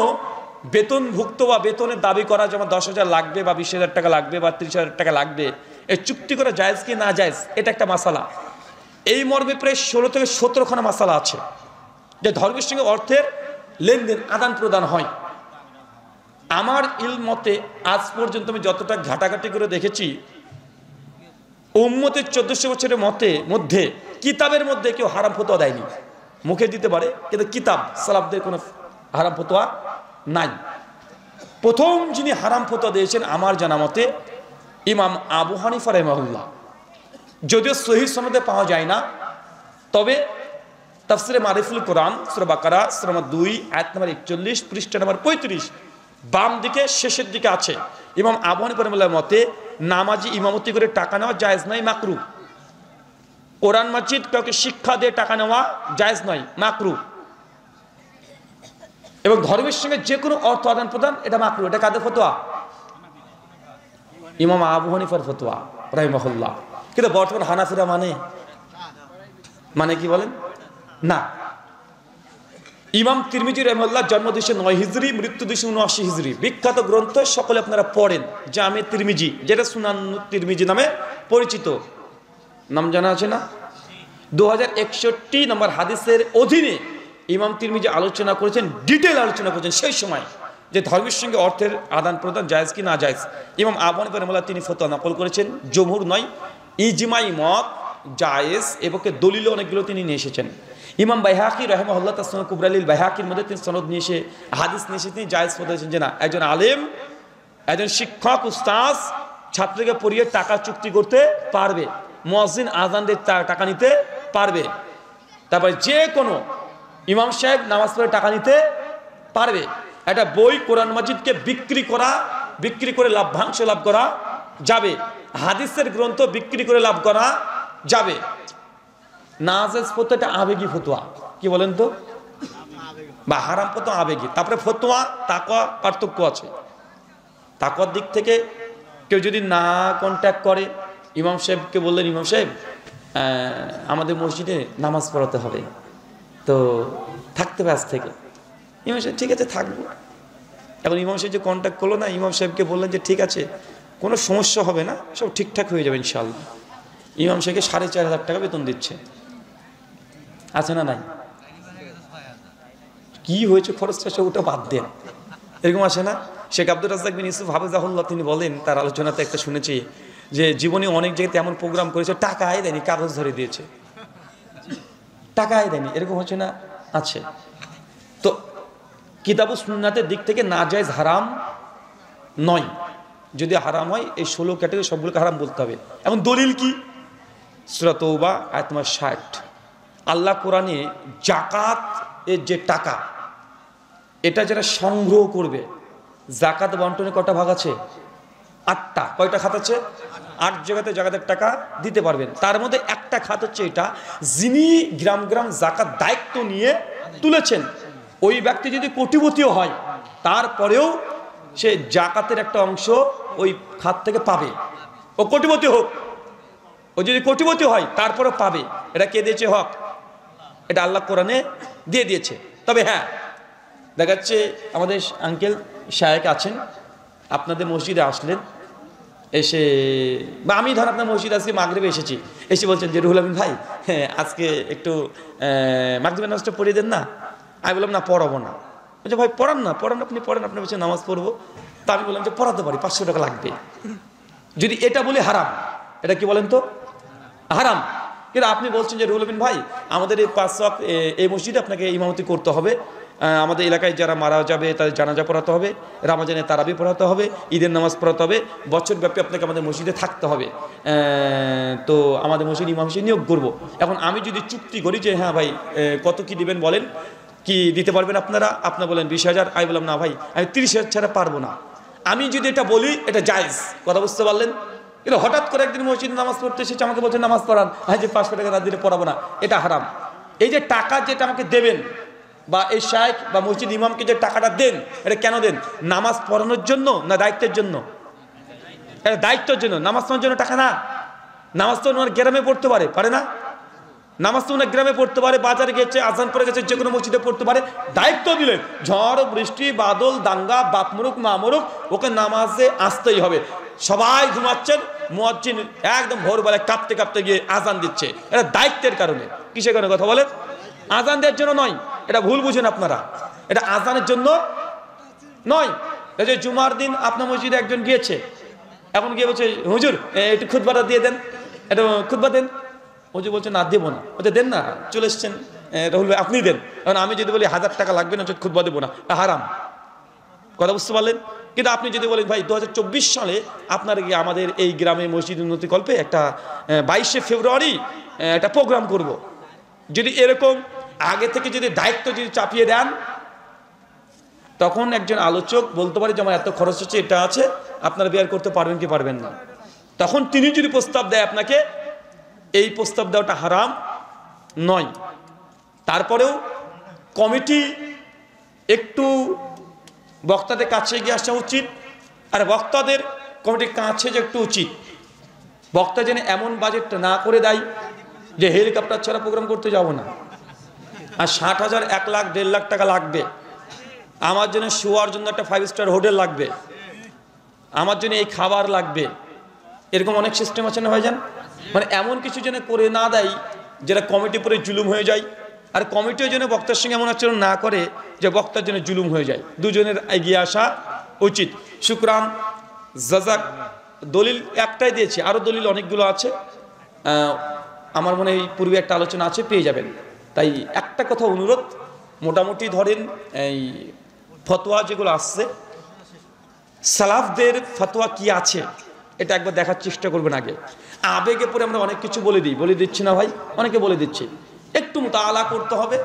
বেতনভুক্ত বা বেতনের দাবি করা, যেমন 10,000 লাগবে বা 20,000 টাকা লাগবে বা 30,000 টাকা লাগবে, এই চুক্তি করা জায়েজ কি না জায়েজ? এটা একটা মাসালা। এই মর্মে প্রায় 16 থেকে 17খানা মাসালা আছে যে ধর্মের সঙ্গে অর্থের লেনদেন আদান প্রদান হয়। আমার মতে আজ পর্যন্ত আমি যতটা ঘাটাঘাটি করে দেখেছি, উম্মতের 1400 বছরের মধ্যে কিতাবের মধ্যে কেউ হারাম ফতোয়া দেয়নি। মুখে দিতে পারে, কিন্তু কিতাব সালাফদের কোনো হারাম ফতোয়া নাই। প্রথম যিনি হারাম ফতোয়া দিয়েছেন আমার জানা মতে ইমাম আবু হানিফা রাহিমাহুল্লাহ, যদিও সহিহ সনদে পাওয়া যায় না, তবে তাফসিরে মারিফুল কোরআন সূরা বাকারা সূরা নম্বর 2 আয়াত নম্বর 41 পৃষ্ঠা নম্বর 35 বাম দিকে শেষের দিকে আছে। ইমাম আবু হানিফা রাহিমাহুল্লাহর মতে নামাজি ইমামতি করে টাকা নেওয়া জায়েজ নয়, মাকরুহ। কোরআন মাজিদ কাউকে শিক্ষা দিয়ে টাকা নেওয়া জায়েজ নয়, মাকরুহ। এবং ধর্মের সঙ্গে যে কোনো অর্থ আদান প্রদান এটা মাকরুহ। এটা কাদের ফতোয়া? ইমাম আবু হানিফার ফতোয়া রাহিমাহুল্লাহ। কিন্তু বর্তমান হানাফিরা মানে কি বলেন না। ইমাম তিরমিজি রাহিমাহুল্লাহ জন্ম 209 হিজরি, মৃত্যু 279 হিজরি। বিখ্যাত গ্রন্থ সকলে আপনারা পড়েন, জামে তিরমিজি, যেটা সুনান তিরমিজি নামে পরিচিত। নাম জানা আছে না? 2061 নম্বর হাদিসের অধীনে ইমাম তিরমিজি আলোচনা করেছেন, ডিটেল আলোচনা করেছেন সেই সময়, যে ধর্মের সঙ্গে অর্থের আদান প্রদান জায়েজ কি না জায়েজ। ইমাম আবু হানিফা রাহিমাহুল্লাহ তিনি ফতোয়া নকল করেছেন, জমহুর নয়, ইজমাই মত জায়েজ, এবং দলিল অনেকগুলো তিনি নিয়ে এসেছেন। ইমাম বাইহাকি রাহিমাহুল্লাহ তার সুনান কুবরালিল বাইহাকির মধ্যে তিনি সনদ নিয়ে এসে হাদিস নিয়ে এসে তিনি জায়েজ বলেছেন যে না, একজন আলেম, একজন শিক্ষক উস্তাজ ছাত্রকে পড়িয়ে টাকা চুক্তি করতে পারবে, মুয়াজ্জিন আযান দিয়ে টাকা নিতে পারবে, তারপরে যে কোনো ইমাম সাহেব নামাজ পড়ে টাকা নিতে পারবে। একটা বই কোরআন মাজিদকে বিক্রি করে লাভ্যাংশ লাভ করা যাবে, হাদিসের গ্রন্থ বিক্রি করে লাভ করা যাবে। নাজায়েজ ফতোয়া এটা আবেগী ফতোয়া, কি বলেন তো, বা হারাম ফতোয়া আবেগী। তারপরে ফতোয়া তাকওয়া পার্থক্য আছে। তাকওয়ার দিক থেকে কেউ যদি না কন্ট্যাক্ট করে, ইমাম সাহেবকে বললেন ইমাম সাহেব আমাদের মসজিদে নামাজ পড়াতে হবে, তো থাকতে হবে আজ থেকে। ইমাম সাহেব ঠিক আছে থাকবো। এখন ইমাম সাহেব যে কন্ট্যাক্ট করলো না, ইমাম সাহেবকে বললেন যে ঠিক আছে, কোনো সমস্যা হবে না, সব ঠিকঠাক হয়ে যাবে ইনশাআল্লাহ। ইমাম সাহেবকে 4,500 টাকা বেতন দিচ্ছে, আছে না নাই? কি হয়েছে খরচটা সে ওটা বাদ দেন, এরকম আসে না? শেখ আব্দুর রাজ্জাক বিন ইউসুফ হাফিজাহুল্লাহ তিনি বলেন, তার আলোচনাতে একটা শুনেছি যে জীবনে অনেক জায়গাতে এমন প্রোগ্রাম করেছে টাকাই দেয়নি, কাগজ ধরে দিয়েছে, টাকাই দেয়নি, এরকম হচ্ছে না? আছে। তো কিতাবুস সুন্নাতের দিক থেকে নাজায়েজ হারাম নয়। যদি হারাম হয় এই 16 ক্যাটাগরি সবগুলোকে হারাম বলতে হবে। এখন দলিল কি? সূরা তাওবা আয়াত নম্বর 60। আল্লাহ কোরআনে যাকাত এর যে টাকা, এটা যারা সংগ্রহ করবে, যাকাত বন্টনে কটা ভাগ আছে? 8টা। কয়টা খাত আছে? 8 জায়গাতে যাকাতের টাকা দিতে পারবেন। তার মধ্যে একটা খাত হচ্ছে এটা, যিনি গ্রাম গ্রাম যাকাত দায়িত্ব নিয়ে তুলেছেন, ওই ব্যক্তি যদি কোটিপতিও হয় তারপরেও সে যাকাতের একটা অংশ ওই খাত থেকে পাবে। ও কোটিপতি হোক, ও যদি কোটিপতি হয় তারপরেও পাবে। এটা কে দিয়েছে হক? এটা আল্লাহ কোরআনে দিয়ে দিয়েছে। তবে হ্যাঁ, দেখা যাচ্ছে আমাদের আঙ্কেল শায়েক আছেন, আপনাদের মসজিদে আসলেন, এসে বা আমি ধর আপনার মসজিদে আজকে মাগরিবে এসেছি, এসে বলছেন যে রুহুল আমিন ভাই হ্যাঁ আজকে একটু মাগরিবের নামাজটা পড়িয়ে দেন না। আমি বললাম না, পড়াবো না। বলছে ভাই পড়ান না, আপনি পড়েন, আপনার বলছে নামাজ পড়বো। তা আমি বললাম যে পড়াতে পারি, 500 টাকা লাগবে। যদি এটা বলে হারাম, এটা কি বলেন তো? হারাম। কিন্তু আপনি বলছেন যে রুহুল আমিন ভাই আমাদের এই 5 ওয়াক্ত এই মসজিদে আপনাকে ইমামতি করতে হবে, আমাদের এলাকায় যারা মারা যাবে তাদের জানাজা পড়াতে হবে, রামাজানে তারাবি পড়াতে হবে, ঈদের নামাজ পড়াতে হবে, বছরব্যাপী আপনাকে আমাদের মসজিদে থাকতে হবে, তো আমাদের মসজিদ ইমাম হিসেবে নিয়োগ করবো। এখন আমি যদি চুক্তি করি যে হ্যাঁ ভাই কত কি দিবেন বলেন, কি দিতে পারবেন আপনারা? আপনারা বলেন 20,000। আমি বললাম না ভাই, আমি 30,000 ছাড়া পারবো না। আমি যদি এটা বলি এটা জায়েজ, কথা বুঝতে পারলেন? কিন্তু হঠাৎ করে একদিন মসজিদে নামাজ পড়তে এসেছে, আমাকে বলছেন নামাজ পড়ান, হ্যাঁ যে 500 টাকা না দিলে পড়াবো না, এটা হারাম। এই যে টাকা যেটা আমাকে দেবেন, বা এই শায়েখ বা মসজিদ ইমামকে যে টাকাটা দেন, এটা কেন দেন? নামাজ পড়ানোর জন্য না দায়িত্বের জন্য? এটা দায়িত্বের জন্য, নামাজ পড়ানোর জন্য টাকা না। নামাজ তো ওনার গ্রামে পড়তে পারে না? নামাজ তো ওনার গ্রামে পড়তে পারে, বাজারে গেছে, আজান পড়ে গেছে, যে কোনো মসজিদে পড়তে পারে। দায়িত্ব দিলেন, ঝড় বৃষ্টি বাদল দাঙ্গা বাপ মরুক মা মরুক, ওকে নামাজে আসতেই হবে। সবাই ঘুমাচ্ছেন, মুয়াজ্জিন একদম ভোরবেলায় কাঁপতে কাঁপতে গিয়ে আজান দিচ্ছে। এটা দায়িত্বের কারণে। কিসের কারণে কথা বলেন? আজান দেওয়ার জন্য নয়, এটা ভুল বুঝেন আপনারা। এটা আজানের জন্য নয়। এই যে জুমার দিন আপনার মসজিদে একজন গিয়েছে, এখন গিয়ে বলছে হুজুর একটু খুতবাটা দিয়ে দেন, একটু খুতবা দেন। হুজুর বলছে না দেবো না। বলতে দেন না, চলে এসছেন রাহুল ভাই আপনি দেন। কারণ আমি যদি বলি 1000 টাকা লাগবে না, খুতবা দেবো না, হারাম। কথা বুঝতে পারলেন? কিন্তু আপনি যদি বলেন ভাই 2024 সালে আপনার আমাদের এই গ্রামে মসজিদ উন্নতি কল্পে একটা 22শে ফেব্রুয়ারি একটা প্রোগ্রাম করব, যদি এরকম আগে থেকে যদি দায়িত্ব যদি চাপিয়ে দেন, তখন একজন আলোচক বলতে পারে যে আমার এত খরচ হচ্ছে, এটা আছে, আপনারা বেয়ার করতে পারবেন কি পারবেন না। তখন তিনি যদি প্রস্তাব দেয় আপনাকে, এই প্রস্তাব দেওয়াটা হারাম নয়। তারপরেও কমিটি একটু বক্তাদের কাছে গিয়ে আসা উচিত, আর বক্তাদের কমিটির কাছে যে একটু উচিত, বক্তা যেন এমন বাজেট না করে দেয় যে হেলিকপ্টার ছাড়া প্রোগ্রাম করতে যাব না, আর 60,000 1 লাখ 1.5 লাখ টাকা লাগবে, আমার জন্য শোয়ার জন্য একটা 5 স্টার হোটেল লাগবে, আমার জন্য এই খাবার লাগবে, এরকম অনেক সিস্টেম আছে না ভাইজান। মানে এমন কিছু যেন করে না দেয় যেটা কমিটি পরে জুলুম হয়ে যায়, আর কমিটিও যেন বক্তার সঙ্গে এমন আচরণ না করে যে বক্তার জন্য জুলুম হয়ে যায়। দুজনের এগিয়ে আসা উচিত। শুকরান, জাজাক। দলিল একটাই দিয়েছি, আরও দলিল অনেকগুলো আছে, আমার মনে হয় পূর্বে একটা আলোচনা আছে, পেয়ে যাবেন। তাই একটা কথা অনুরোধ, মোটামুটি ধরেন এই ফতোয়া যেগুলো আসছে, সালাফদের ফতোয়া কি আছে এটা একবার দেখার চেষ্টা করবেন আগে। আবেগে পরে আমরা অনেক কিছু বলে দিচ্ছি না ভাই, অনেকে বলে দিচ্ছি। একটু মুতাআলা করতে হবে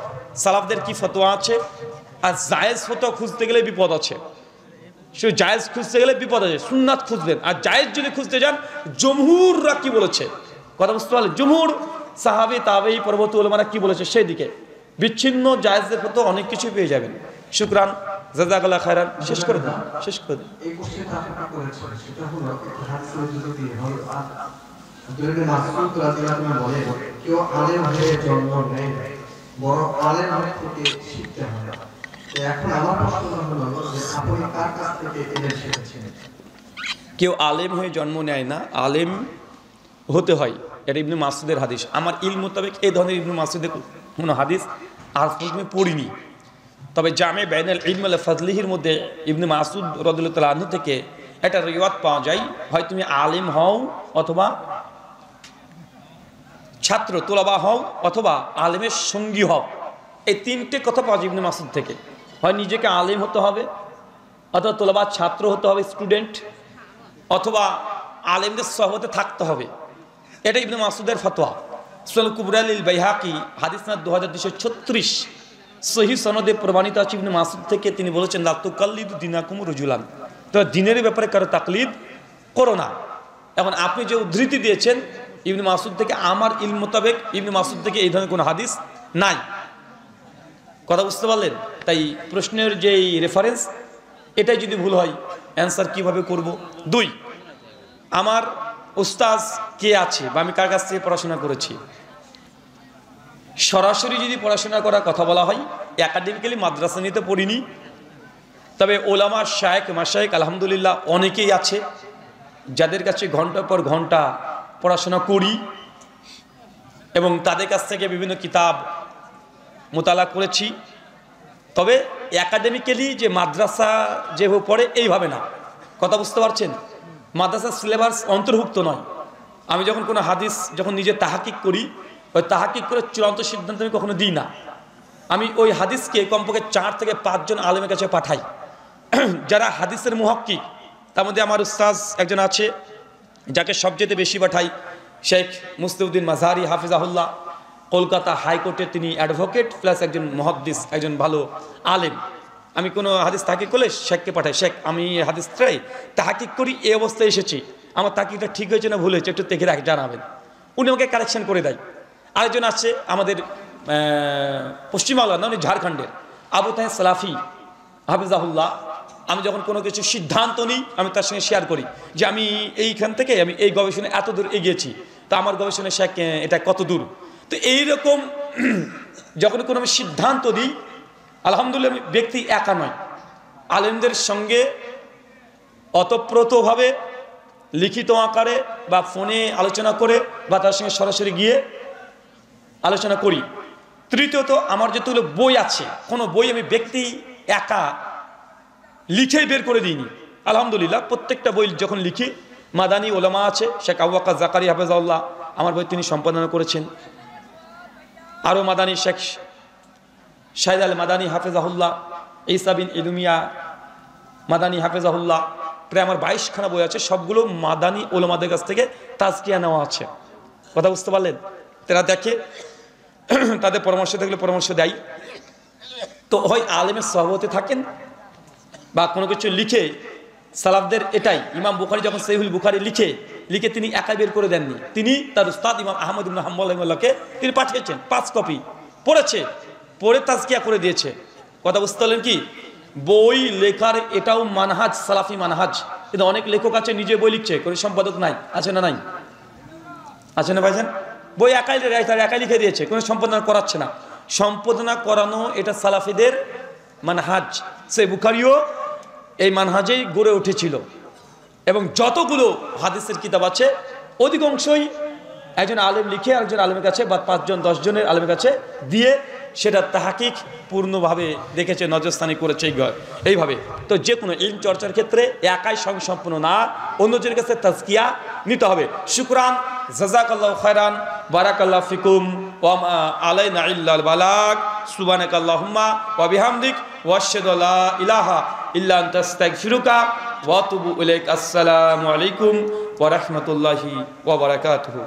সালাফদের কি ফতোয়া আছে। আর জায়েজ ফতোয়া খুঁজতে গেলে বিপদ আছে, শুধু জায়েজ খুঁজতে গেলে বিপদ আছে। সুন্নাত খুঁজবেন, আর জায়েজ যদি খুঁজতে যান জমহুররা কি বলেছে, কথা বুঝতে পারলেন? জমহুর সাহাবী তাবেঈ পরবর্তী উলামারা কি বলেছে সেই দিকে বিচ্ছিন্ন জায়েজের ফতোয়া অনেক কিছু পেয়ে যাবেন। শুকরান, জাযাকাল্লাহ খায়রান। শেষ করে দিন। এই কোশ্চেনটা আপনি করেছেন, সেটা হলো হাদিসের যদি আব্দুল্লাহ মাসউদ রাদিয়াল্লাহু আনহু বলেন, কেউ আলেম হয়ে জন্ম নেয় না, বড় আলেম থেকে শিখতে হয়। এখন আমার প্রশ্ন হলো যে আপনি কার কাছ থেকে এটা শিখেছেন? কেউ আলেম হয়ে জন্ম নেয় না, আলেম হতে হয়। এটা ইবনে মাসউদের হাদিস। আমার ইলম মোতাবেক এই ধরনের ইবনে মাসউদের কোনো হাদিস আজ পর্যন্ত পড়িনি। তবে জামে বাইনাল ইলম ওয়াল ফাজলিহির মধ্যে ইবনে মাসউদ রাদিয়াল্লাহু তাআলা আনহু থেকে একটা রিওয়ায়াত পাওয়া যায়, হয় তুমি আলেম হও অথবা ছাত্র তোলাবা হও অথবা আলেমের সঙ্গী হও। এই তিনটে কথা পাওয়া যায় ইবনে মাসউদ থেকে। হয় নিজেকে আলেম হতে হবে, অথবা তোলাবা ছাত্র হতে হবে স্টুডেন্ট, অথবা আলেমদের সহবতে থাকতে হবে। এটা ইবনে মাসউদের ফতোয়া। সুনান কুবরা লিল বাইহাকি হাদিস নাম্বার 2236 সহিহ সনদে প্রমাণিত আছে ইবনে মাসউদ থেকে। তিনি বলেছেন লা তুকাল্লিদু দিনাকুম রুজুলান, তো দিনের ব্যাপারে কারো তাকলিদ করো না। এখন আপনি যে উদ্ধৃতি দিয়েছেন ইবনে মাসউদ থেকে, আমার ইলম মোতাবেক ইবনে মাসউদ থেকে এই ধরনের কোনো হাদিস নাই, কথা বুঝতে পারলেন? তাই প্রশ্নের যে রেফারেন্স এটাই যদি ভুল হয় অ্যান্সার কিভাবে করব? 2, আমার উস্তাজ কে আছে বা আমি কার কাছ থেকে পড়াশোনা করেছি। সরাসরি যদি পড়াশোনা করার কথা বলা হয়, একাডেমিক্যালি মাদ্রাসা নিতে পড়িনি, তবে ওলামা শায়েখ মাশায়েখ আলহামদুলিল্লাহ অনেকেই আছে যাদের কাছে ঘন্টার পর ঘন্টা পড়াশোনা করি এবং তাদের কাছ থেকে বিভিন্ন কিতাব মোতালা করেছি। তবে একাডেমিক্যালি যে মাদ্রাসা যেভাবে পড়ে এইভাবে না, কথা বুঝতে পারছেন? মাদ্রাসার সিলেবাস অন্তর্ভুক্ত নয়। আমি যখন কোনো হাদিস যখন নিজে তাহাকিক করি, ওই তাহাকিক করে চূড়ান্ত সিদ্ধান্ত আমি কখনো দিই না। আমি ওই হাদিসকে কমপক্ষে 4 থেকে 5 জন আলেমের কাছে পাঠাই যারা হাদিসের মুহাক্কিক। তার মধ্যে আমার উস্তাজ একজন আছে যাকে সবচেয়ে বেশি পাঠাই, শেখ মুস্তাফিউদ্দিন মাযহারি হাফিজাহুল্লাহ। কলকাতা হাইকোর্টে তিনি অ্যাডভোকেট প্লাস একজন মুহাদ্দিস, একজন ভালো আলেম। আমি কোনো হাদিস তাহকিক করলে শেখকে পাঠাই, শেখ আমি হাদিসটাই তাহকিক করি, এই অবস্থায় এসেছি, আমার তাহকিকটা ঠিক হয়েছে না ভুল হয়েছে একটু দেখে রাখ জানাবেন। উনি আমাকে কারেকশন করে দেয়। আরেকজন আছে আমাদের পশ্চিমবাংলা না, উনি ঝাড়খণ্ডের আবু তাহের সালাফি হাফিজাহুল্লাহ। আমি যখন কোনো কিছু সিদ্ধান্ত নিই আমি তার সঙ্গে শেয়ার করি যে আমি এইখান থেকে আমি এই গবেষণায় এত দূর এগিয়েছি, তা আমার গবেষণায় শেখ এটা কত দূর। তো এইরকম যখন কোনো আমি সিদ্ধান্ত দিই, আলহামদুলিল্লাহ আমি ব্যক্তি একা নয়, আলেমদের সঙ্গে অতপ্রতভাবে লিখিত আকারে বা ফোনে আলোচনা করে বা তার সঙ্গে সরাসরি গিয়ে আলোচনা করি। তৃতীয়ত আমার যতগুলো বই আছে, কোনো বই আমি ব্যক্তি একা লিখেই বের করে দিইনি। আলহামদুলিল্লাহ প্রত্যেকটা বই যখন লিখি, মাদানী ওলামা আছে, শেখ আবু বকর জাকারি হাফেজাউল্লাহ আমার বই তিনি সম্পাদনা করেছেন। আরও মাদানী শেখ শাহিদ আল মাদানী হাফেজাহুল্লাহ, ঈসা বিন ইলুমিয়া মাদানী হাফেজাহুল্লাহ, প্রায় আমার 22খানা বই আছে, সবগুলো মাদানী ওলামাদের কাছ থেকে তাজকিয়া নেওয়া আছে। কথা বুঝতে পারলেন? তারা দেখে, তাদের পরামর্শ থাকলে পরামর্শ দেয়। তো হয় আলেমের সহবতে থাকেন বা কোনো কিছু লিখে, সালাফদের এটাই, ইমাম বুখারী যখন সহিহুল বুখারী লিখে তিনি একা বের করে দেননি, তিনি তার উস্তাদ ইমাম আহমদ ইবনে হাম্বল রাহিমাহুল্লাহকে তিনি পাঠিয়েছেন, 5 কপি পড়ে তাজকিয়া করে দিয়েছে। কথা বুঝতে পারলেন কি? বই লেখার এটাও মানহাজ, সালাফি মানহাজ। কিন্তু অনেক লেখক আছে নিজে বই লিখছে, কোনো সম্পাদক নাই, আছে না নাই? আছে না ভাইজান? বই একাই লিখে দিয়েছে, কোনো সম্পাদনা করাচ্ছে না। সম্পাদনা করানো এটা সালাফিদের মানহাজ। সেই বুখারীও এই মানহাজেই গড়ে উঠেছিল। এবং যতগুলো হাদিসের কিতাব আছে অধিকাংশই একজন আলেম লিখে আরেকজন আলেমের কাছে বা 5 জন 10 জনের আলেমের কাছে দিয়ে সেটা তাহকিক পূর্ণভাবে দেখেছে, নজরস্থানি করেছে এইভাবে। তো যে কোনো ইলম চর্চার ক্ষেত্রে একাই সম্পূর্ণ না, অন্যজনের কাছে তাজকিয়া নিতে হবে। শুকরান, জাযাকাল্লাহু খায়রান, বারাকাল্লাহু ফিকুম, ওয়া মা আলাইনা ইল্লাল বালাগ, সুবহানাকাল্লাহুম্মা ওয়া বিহামদিক ওয়া আশহাদু আল্লা ইলাহা ইল্লা আনতা আস্তাগফিরুকা ওয়া আতুবু ইলাইক। আসসালামু আলাইকুম ওয়া রাহমাতুল্লাহি ওয়া বারাকাতুহু।